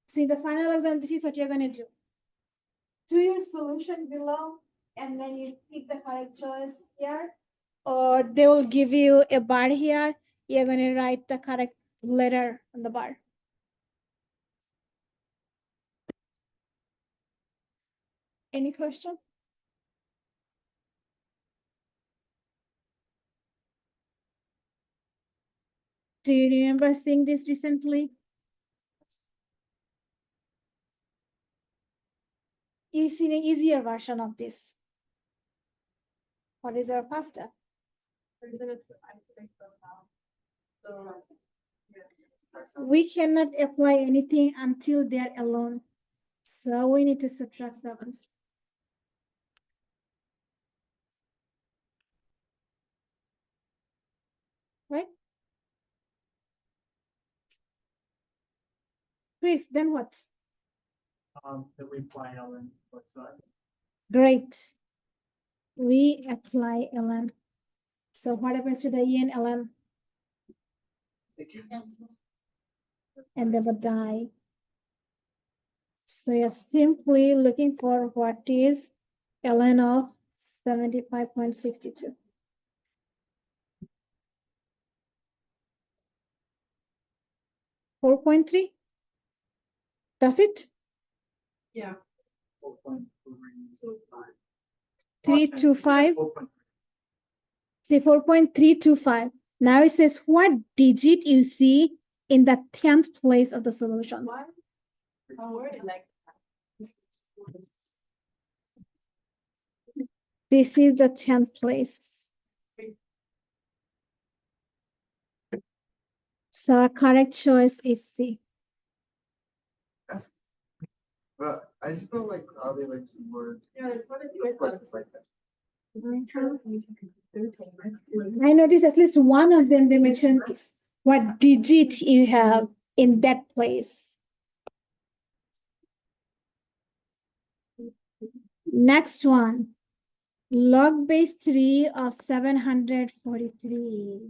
So in the final exam, this is what you're going to do. Do your solution below, and then you pick the correct choice here, or they will give you a bar here. You're going to write the correct letter on the bar. Any question? Do you remember seeing this recently? You see an easier version of this. What is our first step? Or then it's isolate them now. So, We cannot apply anything until they're alone. So we need to subtract 7. Right? Chris, then what? Then we apply Ellen, what's that? Great. We apply ln. So what happens to the E and ln? And they would die. So you're simply looking for what is ln of 75.62. $4.3. That's it. yeah. 325. Say 4.325. Now it says what digit you see in the 10th place of the solution. Why? How word it like that? This is the 10th place. So our correct choice is C. But I just don't like how they like to word. Yeah, it's what Questions like that. I noticed at least one of them they mentioned is what digit you have in that place. Next one. Log base 3 of 743.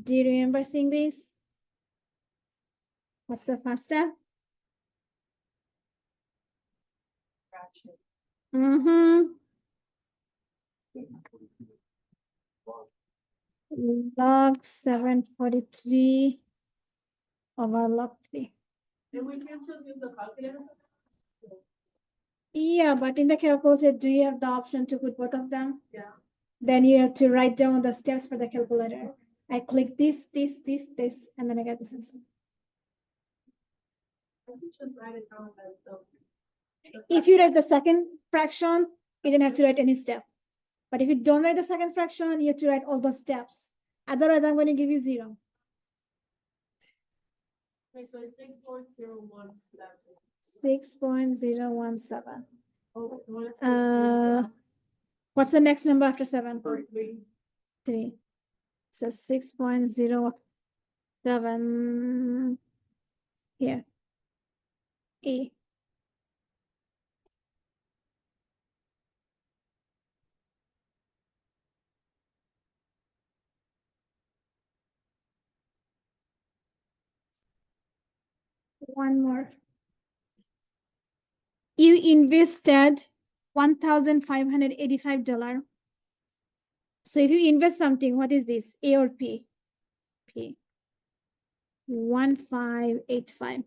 Do you remember seeing this? What's the first step? Log 743 over log 3. And we can just use the calculator. Yeah, but in the calculator, do you have the option to put both of them? Yeah. Then you have to write down the steps for the calculator. I click this, and then I get this answer. I can just write it down as the. If you write the second fraction, you don't have to write any step. But if you don't write the second fraction, you have to write all the steps. Otherwise, I'm going to give you 0. Okay, so it's 6.017. 6.017. Oh, What's the next number after 7? 3. 3. So 6.07 here. E. One more. You invested $1,585. So if you invest something, what is this? A or P? P. 1585.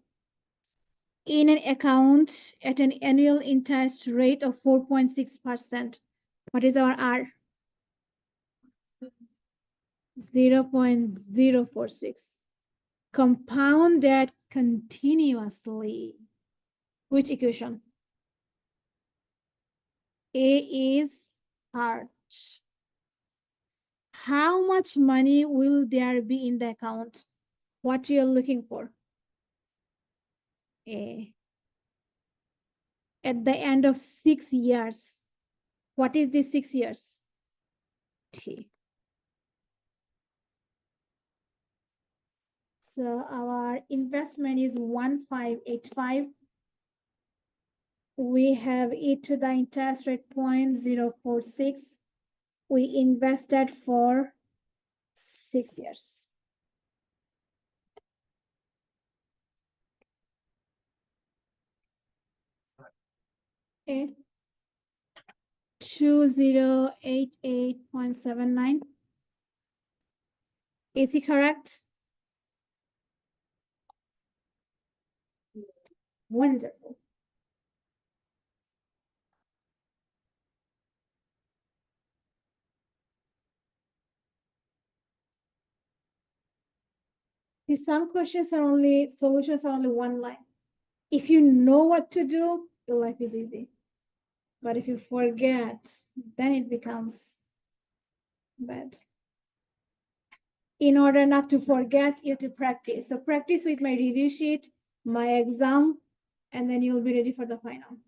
In an account at an annual interest rate of 4.6%. What is our R? 0.046. Compound that continuously. Which equation? A is hard. How much money will there be in the account? What you're looking for? A. At the end of 6 years. What is this 6 years? T. So our investment is 1585. We have e to the interest rate 0.046. We invested for 6 years. A. 2088.79. Is he correct? Wonderful. See, some questions are only, solutions are only one line. If you know what to do, your life is easy. But if you forget, then it becomes bad. In order not to forget, you have to practice. So practice with my review sheet, my exam, and then you'll be ready for the final.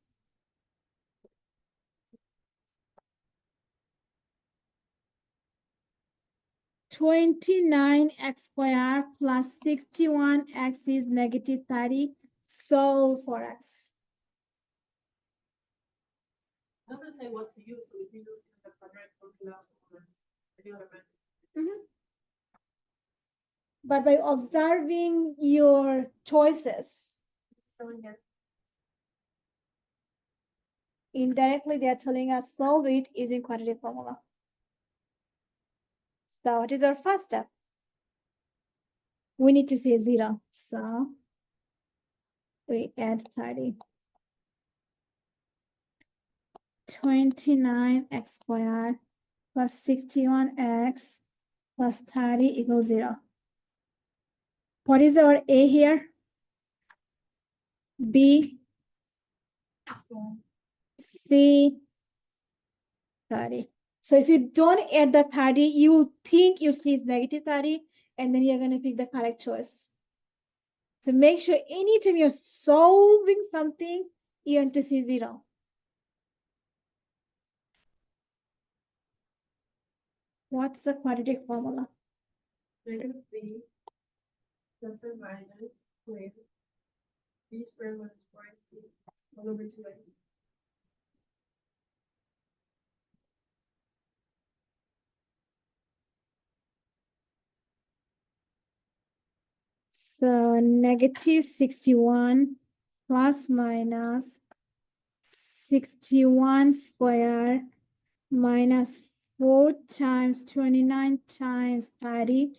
(29x squared plus 61x is negative 30. Solve for x. Doesn't say what to use, so if you use the quadratic formula or any other method. But by observing your choices, indirectly they are telling us solve it using quadratic formula. So what is our first step? We need to say 0. So we add 30. 29x squared plus 61x plus 30 equals 0. What is our A here? B, C, 30. So if you don't add the 30, you will think your C is negative 30, and then you're going to pick the correct choice. So make sure anytime you're solving something, you have to see 0. What's the quadratic formula? Negative b plus or minus with b squared minus 4ac all over 2a. So negative 61 plus minus 61 squared minus 4 times 29 times 30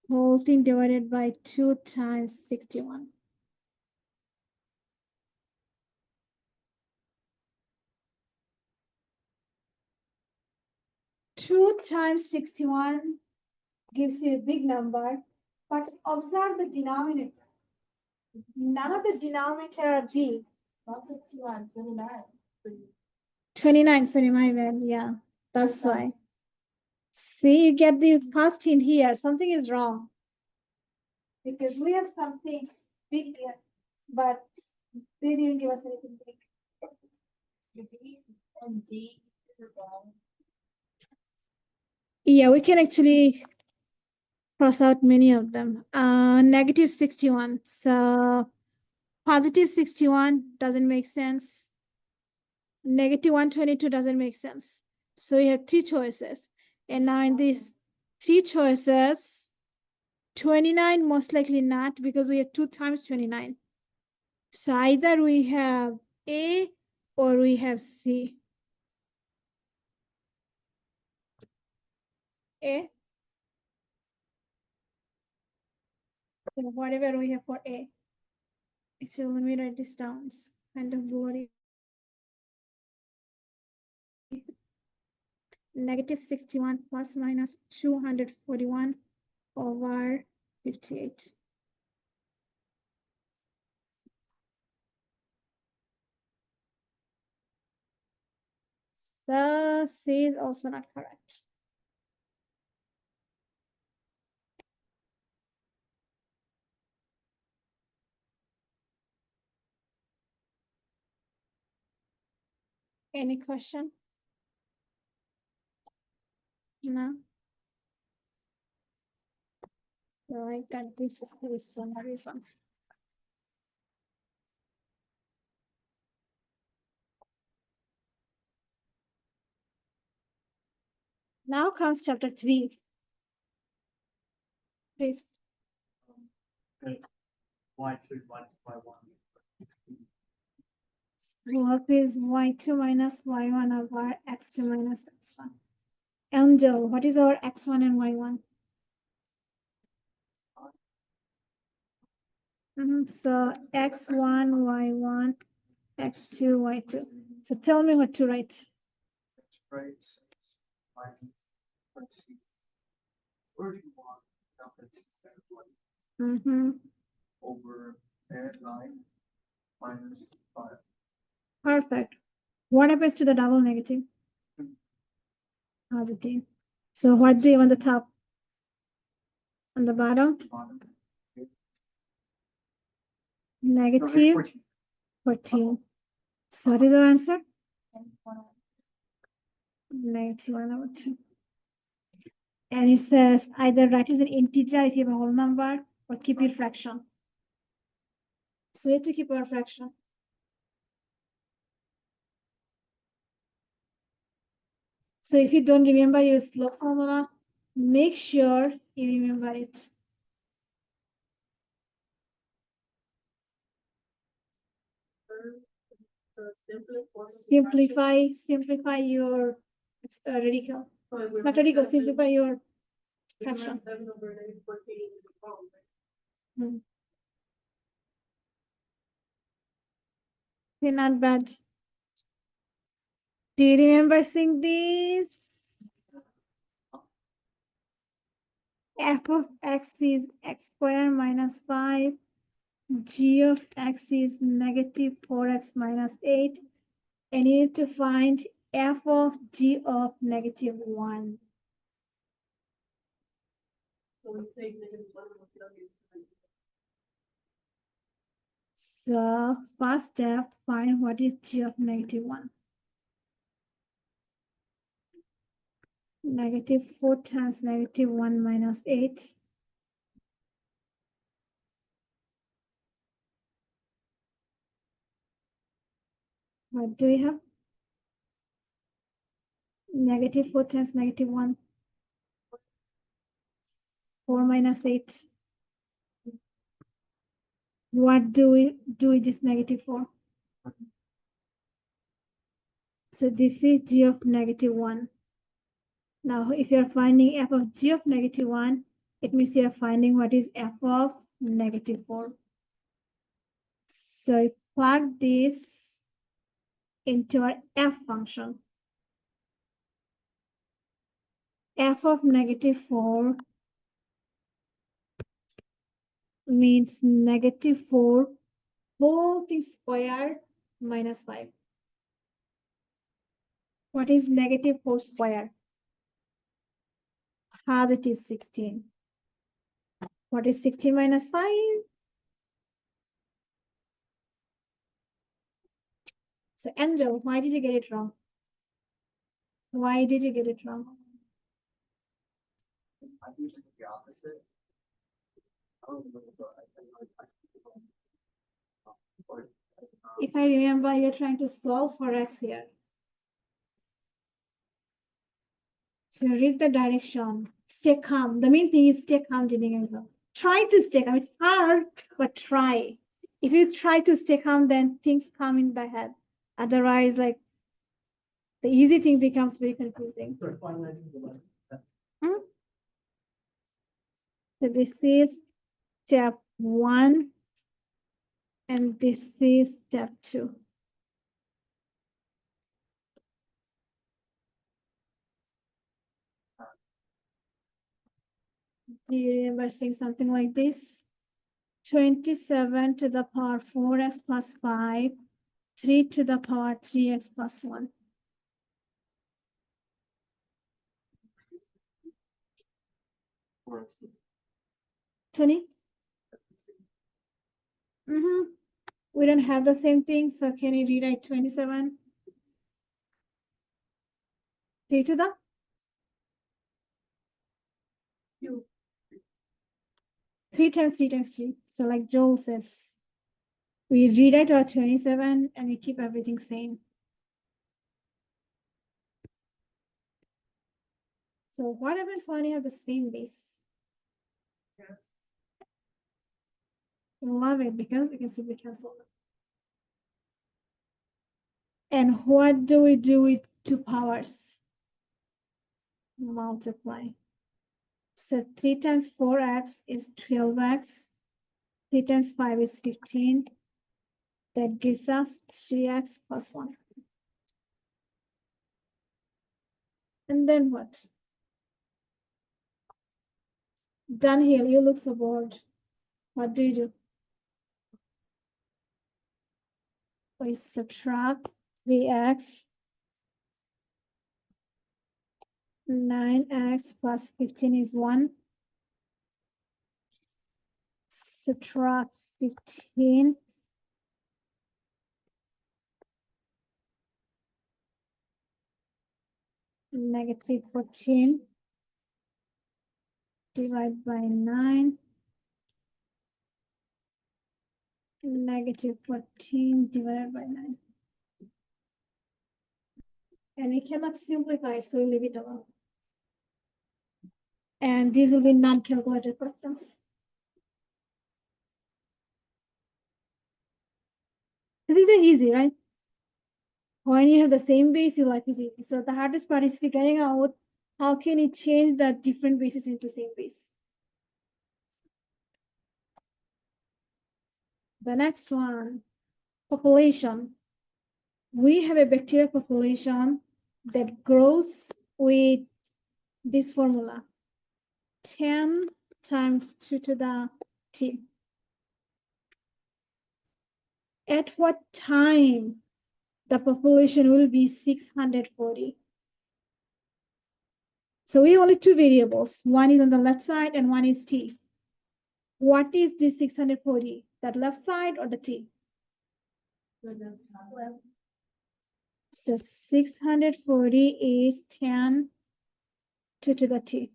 whole thing divided by 2 times 61. Two times 61 gives you a big number, but observe the denominator. None of the denominator are big. 29. 29, sorry, my bad. Yeah, that's why. See, you get the first hint here. Something is wrong. Because we have something big here, but they didn't give us anything big. B and D is wrong. Yeah, we can actually cross out many of them. Negative 61. So positive 61 doesn't make sense. Negative 122 doesn't make sense. So you have 3 choices. And now in these 3 choices, 29 most likely not, because we have 2 times 29. So either we have A or we have C. A. So whatever we have for A. So let me write this down. It's kind of blurry. Negative 61 plus minus 241 over 58. So C is also not correct. Any question? No. So I got this one reason. Now comes chapter 3. Please. Y2 minus y1. Slope is y2 minus y1 over x2 minus x1. Angel, what is our x1 and y1? So x1, y1, x2, y2. So tell me what to write. Right. Let's see. Where do you want? Mm-hmm. over n9 minus 5. Perfect. What happens to the double negative? Positive. So what do you want the top? On the bottom? Bottom. Negative 14. So what is our answer? Negative 1/2. And it says either write as an integer if you have a whole number or keep your fraction. So you have to keep our fraction. So if you don't remember your slope formula, make sure you remember it. Simplify your radical. Not radical, simplify your fraction. They're not bad. Do you remember seeing these? F of x is x squared minus 5. G of x is negative 4x minus 8. And you need to find f of g of negative 1. So first step, find what is g of negative 1. Negative 4 times negative 1 minus 8. What do we have? Negative 4 times negative 1. 4 minus 8. What do we do with this negative 4? So this is g of negative 1. Now, if you're finding f of g of negative 1, it means you're finding what is f of negative 4. So plug this into our f function. F of negative 4 means negative 4 whole thing squared minus 5. What is negative 4 squared? Positive 16. What is 16 minus 5? So Angel, why did you get it wrong? Why did you get it wrong? I usually do the opposite. If I remember, you're trying to solve for x here. So read the direction. Stay calm. The main thing is stay calm during exam. Try to stay calm. It's hard, but try. If you try to stay calm, then things come in the head. Otherwise, like the easy thing becomes very confusing. So this is step 1, and this is step 2. Do you remember saying something like this? 27 to the power 4x plus 5, 3 to the power 3x plus 1. Tony? We don't have the same thing, so can you rewrite 27? 3 to the? 3 times 3 times 3. So like Joel says, we rewrite our 27 and we keep everything same. So what happens when you have the same base? Love it because we can simply cancel them. And what do we do with 2 powers? Multiply. So 3 times 4x is 12x. 3 times 5 is 15. That gives us 3x plus 1. And then what? Done here, you look so bored. What do you do? We subtract 3x, 9x plus 15 is 1. Subtract 15. Negative 14. Divide by 9. Negative 14 divided by 9. And we cannot simplify, so we leave it alone. And these will be non-calculated fractions. These are easy, right? When you have the same base, your life is easy. So the hardest part is figuring out how can you change the different bases into same base. The next one, population. We have a bacterial population that grows with this formula, 10 times 2 to the t. At what time the population will be 640? So we have only two variables. One is on the left side and one is t. What is this 640? That left side or the t? So 640 is 10 2 to the t.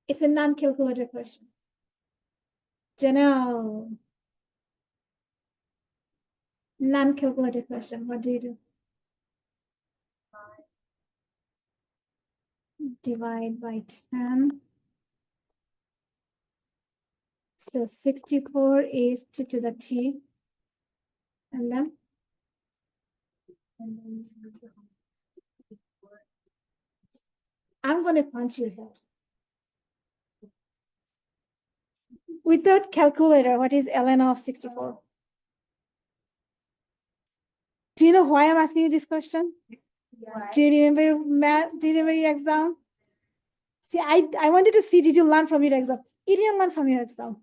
It's a non-calculated question. Jannah. Non-calculated question. What do you do? Divide by 10. So 64 is 2 to the t. And then? I'm going to punch your head. Without calculator, what is ln of 64? Do you know why I'm asking you this question? Do you remember your math? Do you remember your exam? See, I wanted to see, did you learn from your exam? You didn't learn from your exam.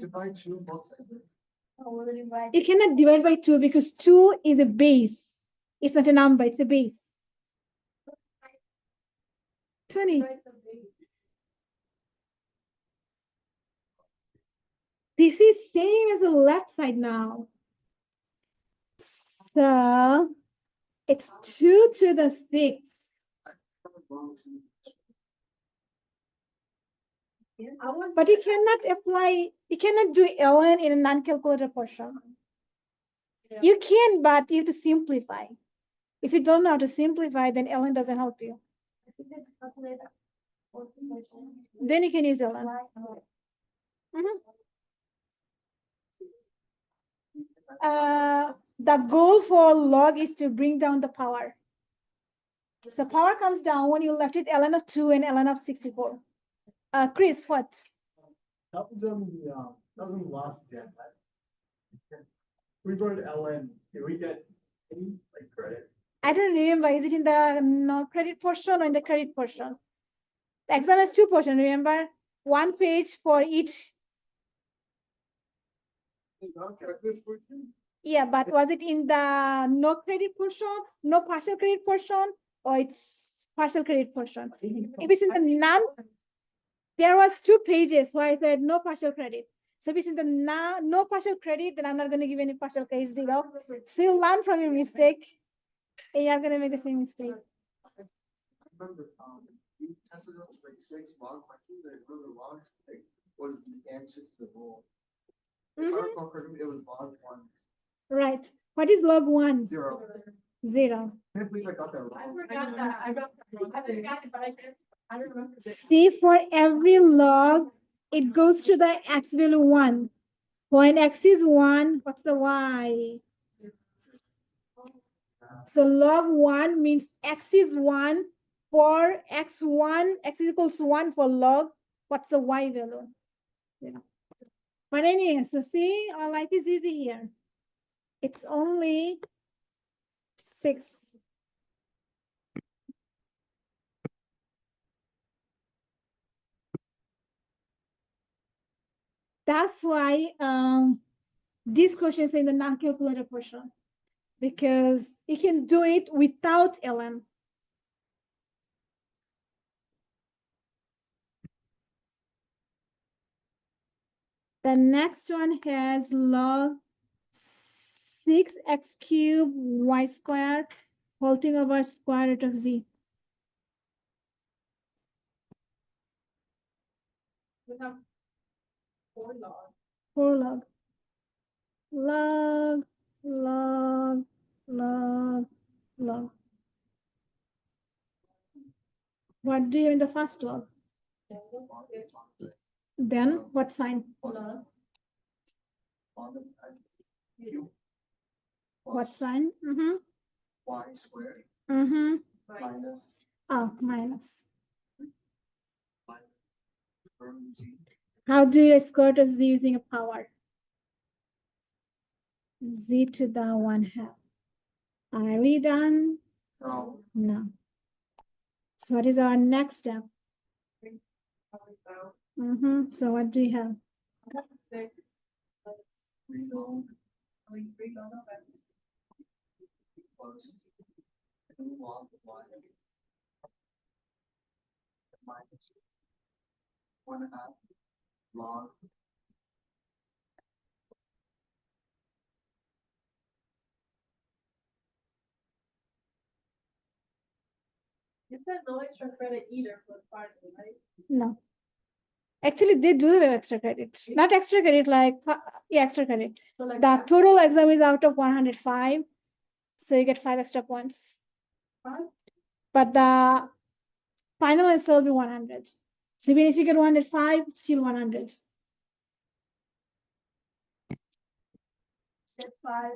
Divide two books. You cannot divide by 2 because 2 is a base. It's not a number, it's a base. 20. This is same as the left side now. So it's 2 to the 6. But you cannot apply, you cannot do ln in a non-calculated portion. You can, but you have to simplify. If you don't know how to simplify, then ln doesn't help you. Then you can use ln. The goal for log is to bring down the power. So power comes down when you left with ln of 2 and ln of 64. Chris, what? That was on the last exam. We wrote LN. Did we get any credit? I don't remember. Is it in the no credit portion or in the credit portion? The exam has 2 portions, remember? 1 page for each. Yeah, but was it in the no credit portion, no partial credit portion, or it's partial credit portion? If it's in the none, there was 2 pages where I said no partial credit. So if it's in the no partial credit, then I'm not going to give any partial credit 0. So you learn from your mistake, and you're going to make the same mistake. I remember, you tested it was like 6 log questions, and really log was the answer to the rule. If I recall correctly, it was log 1. Right. What is log 1? 0. 0. I can't believe I got that wrong. I forgot that. I forgot it, but I don't remember. See, for every log, it goes to the x value 1. When x is 1, what's the y? So log 1 means x is 1 for x1, x is equals to 1 for log. What's the y value? Yeah. But anyway, so see, our life is easy here. It's only 6. That's why this question is in the non-calculator portion, because you can do it without ln. The next one has log 6x cubed y squared whole thing over square root of z. We have 4 log. 4 log. Log, log, log, log. What do you have in the first log? Then what sign? Plus. What sign? Mm-hmm. Y squared Mm-hmm. minus Oh, minus. from Z. How do you square root of z using a power? Z to the 1/2. Are we done? No. No. So what is our next step? Mm-hmm. So what do you have? 6 plus 3 log 3 log of x. plus 2 log of Y minus 1/2 log You said no extra credit either for the final, right? No. Actually, they do have extra credit. Not extra credit, like, yeah, extra credit. So like The that. total exam is out of 105. So you get 5 extra points. Five? But the final answer will be 100. So even if you get 105, it's still 100. Get 5.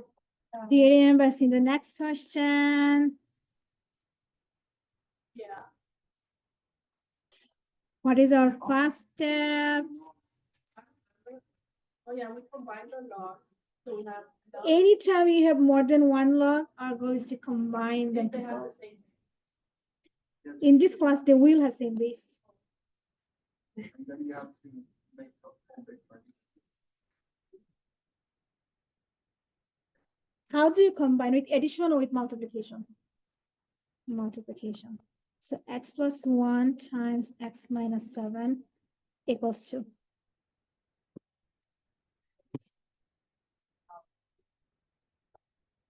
Do you remember seeing the next question? Yeah. What is our first step? Oh yeah, we combine the logs. So we have. Anytime you have more than one log, our goal is to combine them If they to have solve. the same. In this class, they will have same base. and then you have to make the whole big parentheses. How do you combine with addition or with multiplication? Multiplication. So x plus 1 times x minus 7 equals 2.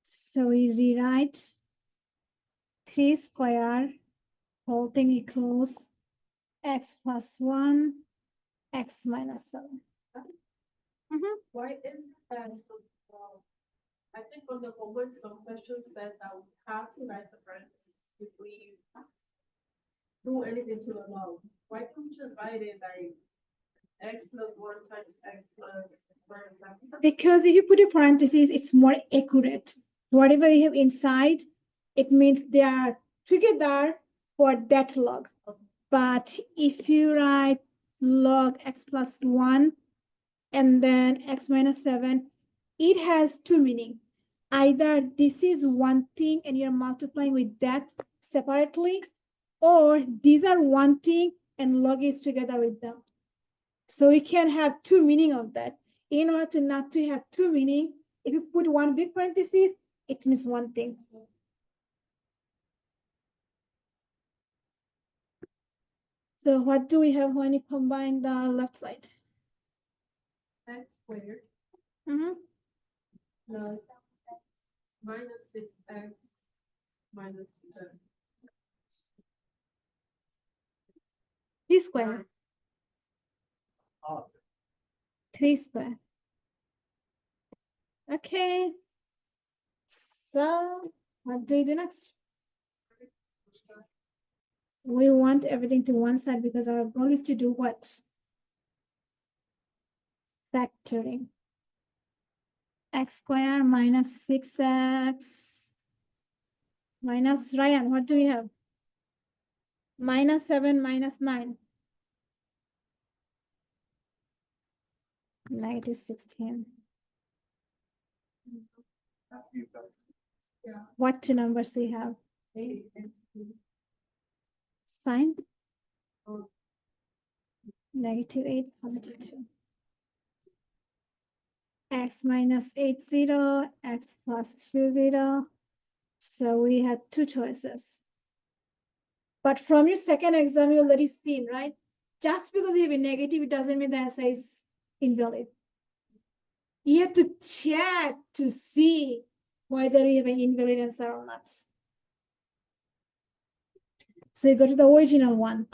So we rewrite 3 square whole thing equals x plus 1, x minus 7. Why is that so small? I think on the homework, some questions said that we have to write the parentheses if we do anything to the log. Why can't we just write it like x plus 1 times x plus 1? Because if you put a parentheses, it's more accurate. Whatever you have inside, it means they are together for that log. But if you write log x plus 1 and then x minus 7, it has two meanings. Either this is one thing and you're multiplying with that separately, or these are one thing and log is together with them. So we can have two meaning of that. In order to not to have two meaning, if you put one big parenthesis, it means one thing. So what do we have when you combine the left side? X squared Mm-hmm. plus minus 6x minus 7. Three square, Oh, 3 square. Okay. So what do you do next? We want everything to one side because our goal is to do what? Factoring. X square minus 6x minus Ryan. What do we have? Minus 7 minus 9. Negative 16. After you've done Yeah. What two numbers we have? 8 and 2. Sign? Oh. Negative 8, positive 2. x minus 80, x plus 20. So we had two choices. But from your second exam, you already seen, right? Just because you have a negative, it doesn't mean the answer is invalid. You have to check to see whether you have an invalid answer or not. So you go to the original one.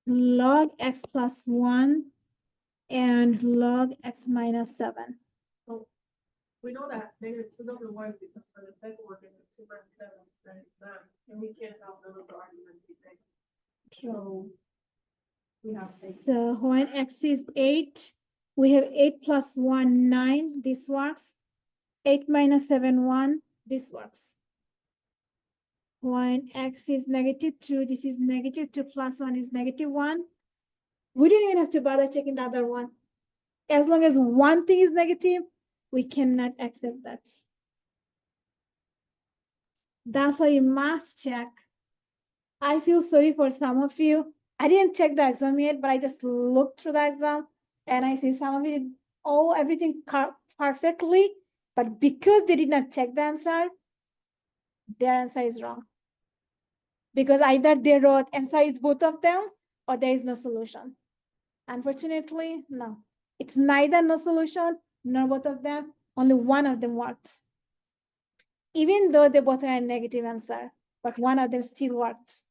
Log x plus 1 and log x minus 7. We know that -2 doesn't work because for the second one, -2 minus 7 is 9, and we can't have none of the arguments we take. So. We have to take. So when x is 8, we have 8 plus 1, 9. This works. 8 minus 7, 1. This works. When x is -2, this is -2 plus 1 is -1. We don't even have to bother checking the other one. As long as one thing is negative, we cannot accept that. That's why you must check. I feel sorry for some of you. I didn't check the exam yet, but I just looked through the exam and I see some of you, oh, everything perfectly, but because they did not check the answer, their answer is wrong. Because either they wrote answer is both of them or there is no solution. Unfortunately, no. It's neither no solution nor both of them. Only one of them worked. Even though they both had a negative answer, but one of them still worked.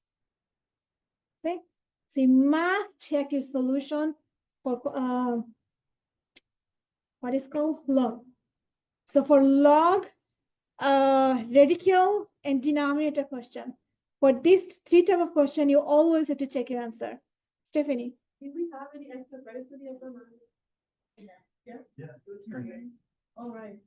Okay? So you must check your solution for what is called log. So for log, radical and denominator question. For this three type of question, you always have to check your answer. Stephanie. Do we have any extra credit for the SMI? Yeah. Yeah. All right.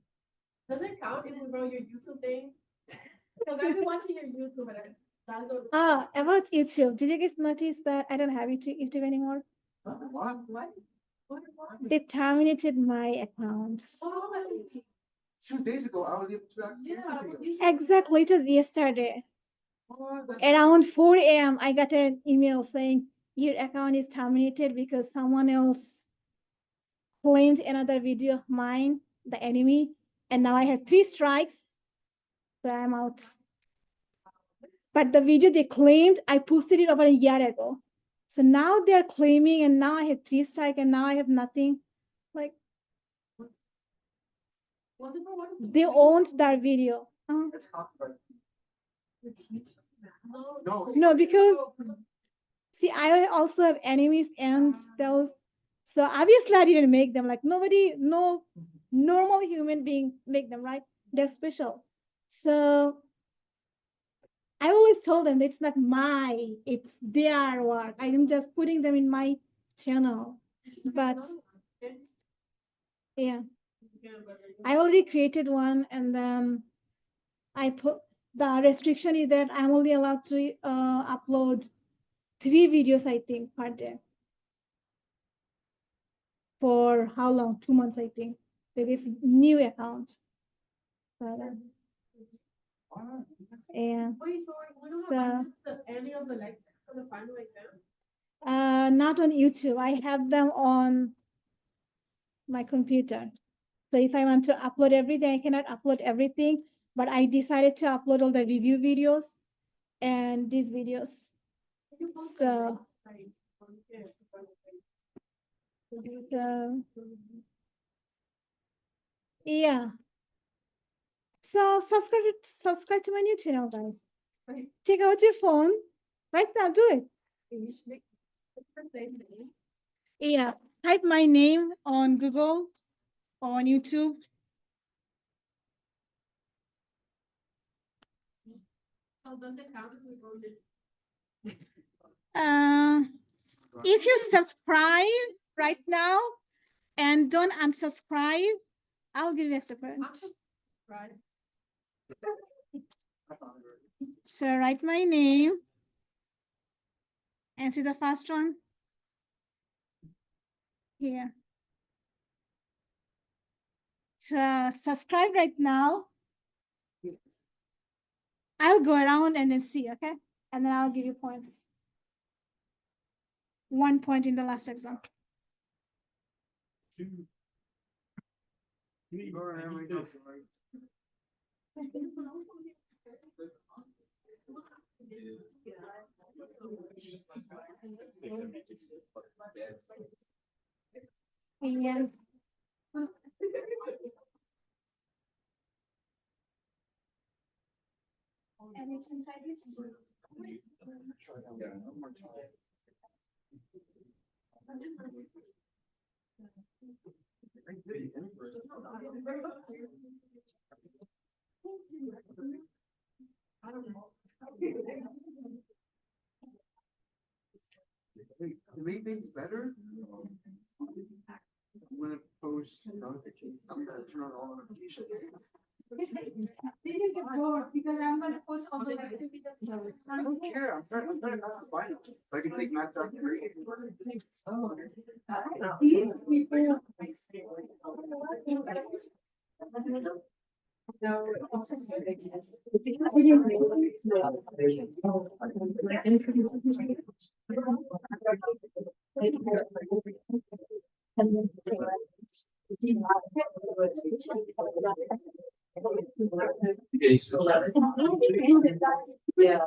Does it count if we run your YouTube thing? Because I've been watching your YouTube and I don't. About YouTube, did you guys notice that I don't have YouTube anymore? What? What? What? They terminated my account. Oh, 2 days ago, I was able to actually. yeah. Exactly, it was yesterday. What? That's- Around 4 a.m., I got an email saying your account is terminated because someone else claimed another video of mine, the enemy, and now I have 3 strikes, so I'm out. But the video they claimed, I posted it over a year ago. So now they're claiming, and now I have 3 strikes, and now I have nothing. Like, Was it for one? they owned that video. It's copyright. No. No, because see, I also have enemies and those. So obviously I didn't make them. Like nobody, no normal human being make them, right? They're special. So I always told them it's not it's their work. I am just putting them in my channel. But yeah, I already created one, and then I put the restriction is that I'm only allowed to upload 3 videos, I think, per day. For how long? 2 months, I think. There is new account. Yeah. Wait, so we don't So- have access to any of the lectures for the final exam? Not on YouTube. I have them on my computer. So if I want to upload everything, I cannot upload everything, but I decided to upload all the review videos and these videos. Can you post So- the link? Yeah. So yeah. So subscribe to my new channel, guys. Right. Take out your phone right now. Do it. You should make the same thing. Yeah. Type my name on Google or on YouTube. So does it count if we go to? If you subscribe right now and don't unsubscribe, I'll give you extra point. Right. So write my name and see the first one here. So subscribe right now. I'll go around and then see, okay? And then I'll give you points. 1 point in the last exam. Yeah. And you can try this. To make things better, I'm gonna post notifications. I'm gonna turn on all notifications. They didn't get bored because I'm gonna post all the activities. I don't care. I'm trying to find it. So I can take math out three. No, it's just ridiculous. Yeah. Yeah.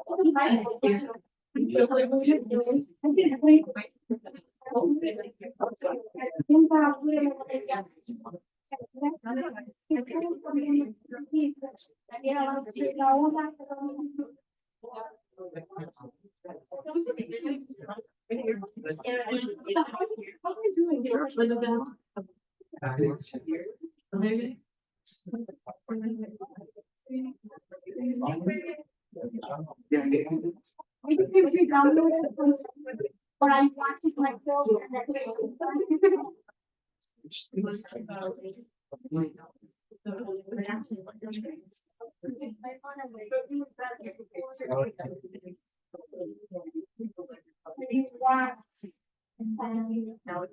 Or I'm watching my film and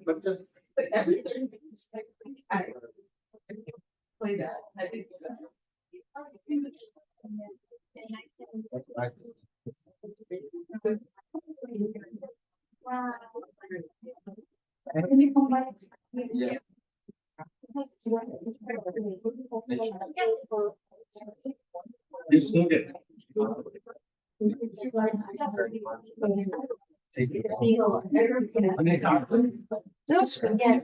But just. play that. I think wow. Yeah. You still get. Take it. Yes.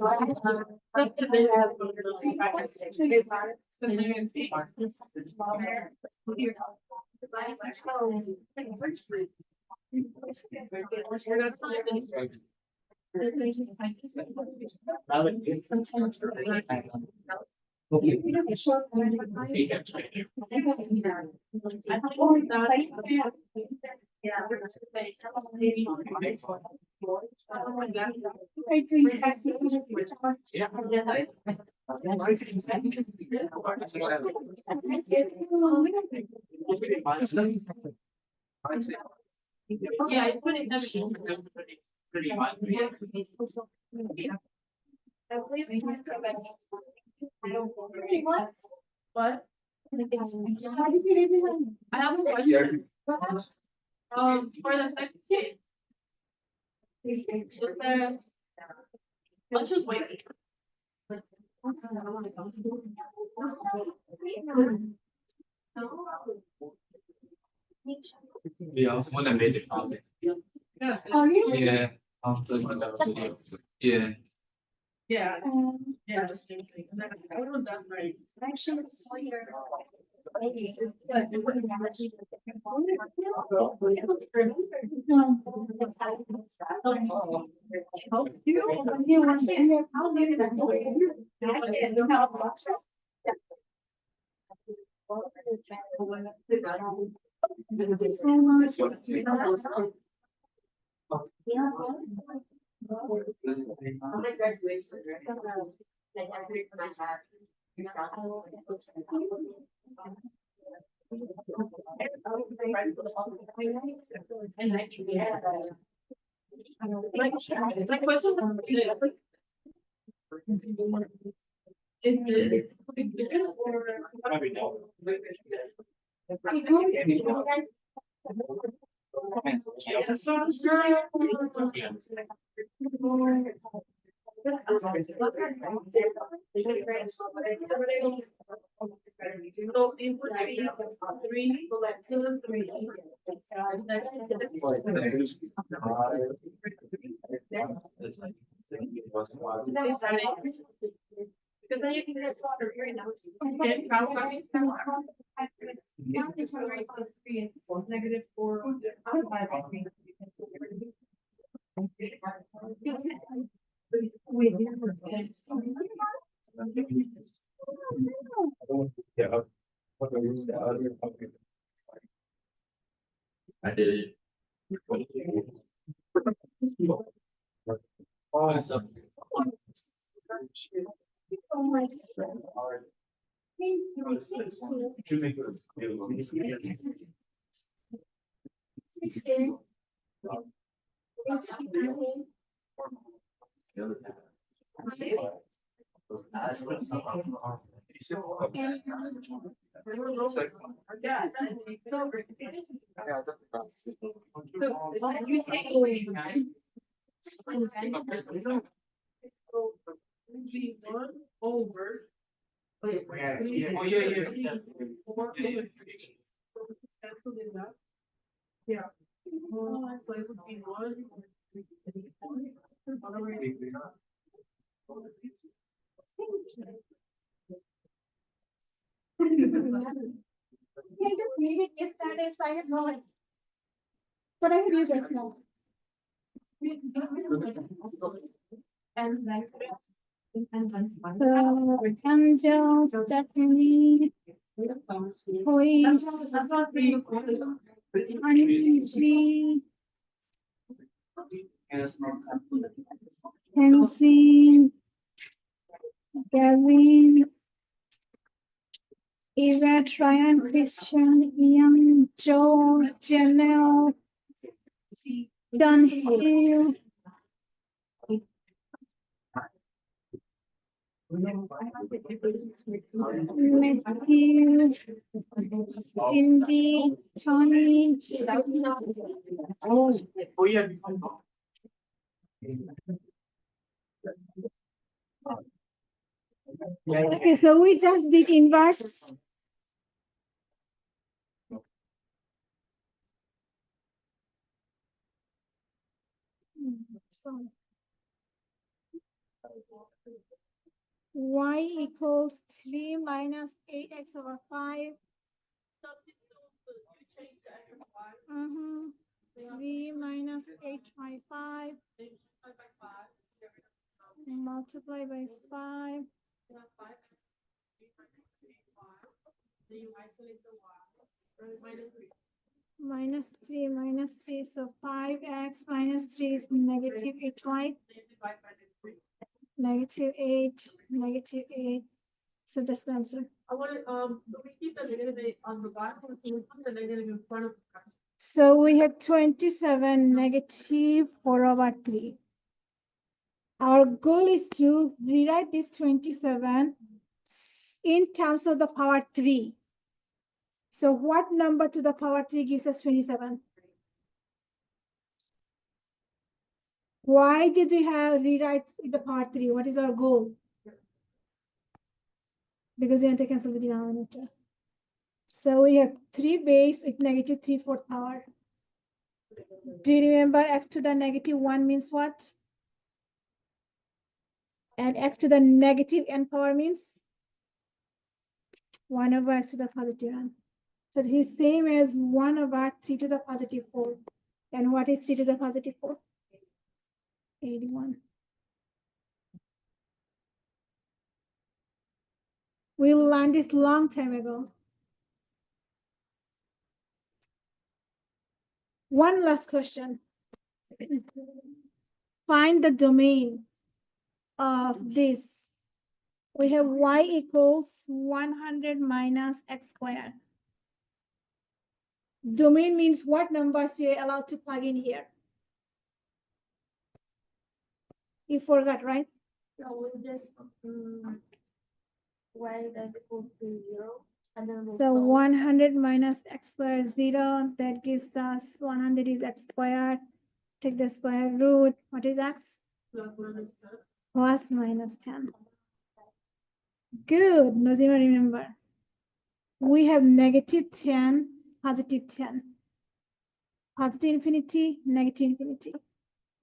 Sometimes. Yeah, it's pretty heavy. What? I have a question. For the second case. It says, let's just wait. Yeah, one that made it positive. Oh, really? Yeah. The one that was video. Yeah. Yeah, yeah, the same thing. Everyone does right. Actually, it's sweeter. My question is it or? Probably no. Sounds good. So input three, two, three. Because then you can get water right now. Okay, how about negative four. Yeah. I did it. Awesome. Should make it. Yeah, that's. You take away. Be one over. Yeah, Oh, yeah. Yeah. So it would be one. I just read it yesterday, so I have no idea. But I have you guys know. Angel, Stephanie, Hoist, Angie, Nancy, Gavin, Yvette, Ryan, Christian, Ian, Joe, Janelle, Dunhill, Matthew, Cindy, Tony. Oh, yeah. Okay, so we just did inverse. So y equals 3 minus 8x over 5. Mm-hmm. 3 minus 8 by 5 multiply by 5. Minus 3, so 5x minus 3 is negative 8y. Negative 8, negative 8. So that's the answer. I want to, we keep the negative eight on the bottom, or can we put the negative in front of? So we have 27 negative 4 over 3. Our goal is to rewrite this 27 in terms of the power 3. So what number to the power 3 gives us 27? Why did we have rewrite in the power 3? What is our goal? Because we want to cancel the denominator. So we have 3 base with negative 3/4 power. Do you remember x to the negative 1 means what? And x to the negative n power means 1 over x to the positive n. So this is same as 1 over 3 to the positive 4. And what is 3 to the positive 4? 81. We learned this long time ago. One last question. Find the domain of this. We have y equals 100 minus x squared. Domain means what numbers we are allowed to plug in here. You forgot, right? So we just, y does equal to 0. And then we'll So solve. 100 minus x squared 0, that gives us 100 is x squared. Take the square root. What is x? Plus minus 10. Plus minus 10. Good, Nazima, remember. We have negative 10, positive 10. Positive infinity, negative infinity.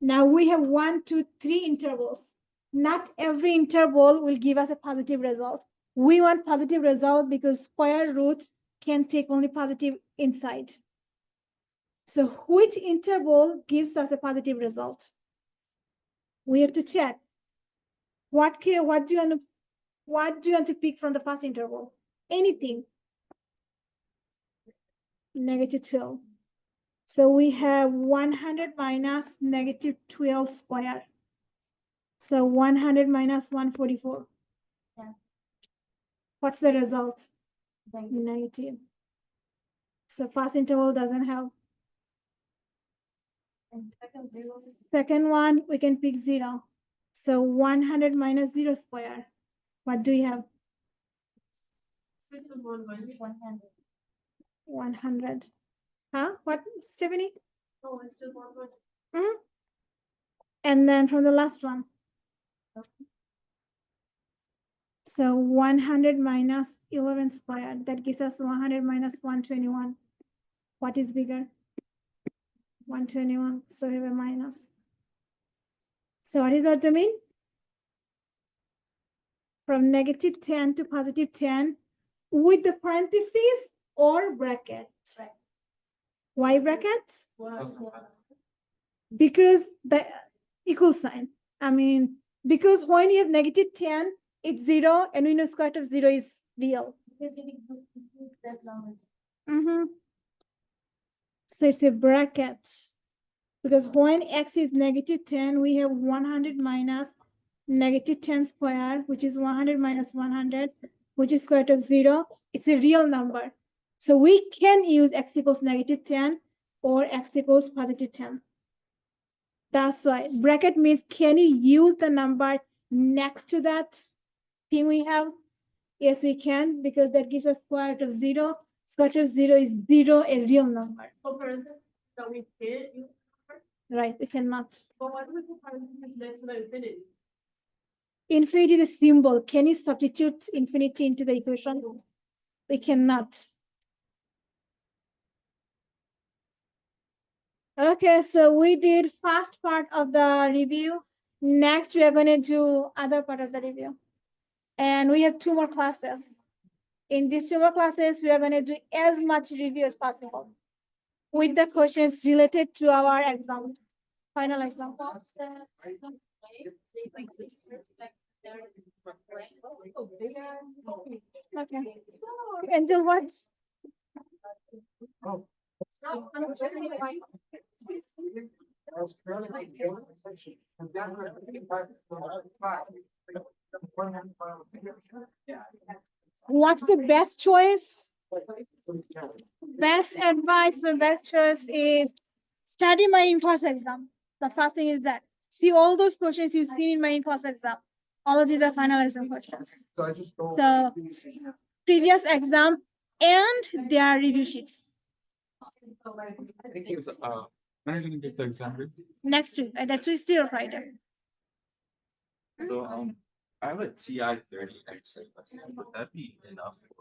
Now we have 1, 2, 3 intervals. Not every interval will give us a positive result. We want positive result because square root can take only positive inside. So which interval gives us a positive result? We have to check. What do you want to pick from the first interval? Anything. Negative 12. So we have 100 minus negative 12 square. So 100 minus 144. Yeah. What's the result? Negative. Negative. So first interval doesn't have. And second zero. Second one, we can pick 0. So 100 minus 0 square. What do you have? 6 is 100. 100. 100. Huh? What, Stephanie? Oh, it's just 100. Mhm. And then from the last one. So 100 minus 11 squared, that gives us 100 minus 121. What is bigger? 121, so we have a minus. So what is our domain? From negative 10 to positive 10 with the parentheses or bracket. Right. Why bracket? Wow. Because the equal sign. I mean, because when you have negative 10, it's 0, and we know square root of 0 is real. Because it includes that numbers. So it's a bracket. Because when x is negative 10, we have 100 minus negative 10 squared, which is 100 minus 100, which is square root of 0. It's a real number. So we can use x equals negative 10 or x equals positive 10. That's why bracket means, can you use the number next to that thing we have? Yes, we can, because that gives us square root of 0. Square root of 0 is 0, a real number. So parentheses that we can't use. Right, we cannot. But why do we put parentheses next to the infinity? Infinity is a symbol. Can you substitute infinity into the equation? We cannot. Okay, so we did first part of the review. Next, we are going to do other part of the review. And we have 2 more classes. In these 2 more classes, we are going to do as much review as possible with the questions related to our exam, final exam. Okay. Angel, what? What's the best choice? Best advice or best choice is study my in-class exam. The first thing is that. See all those questions you've seen in my in-class exam. All of these are final exam questions. So I just go. So previous exam and their review sheets. I think it was, when are you gonna get the exam? Next week, that's Tuesday or Friday. So, I have a TI 30 X, would that be enough for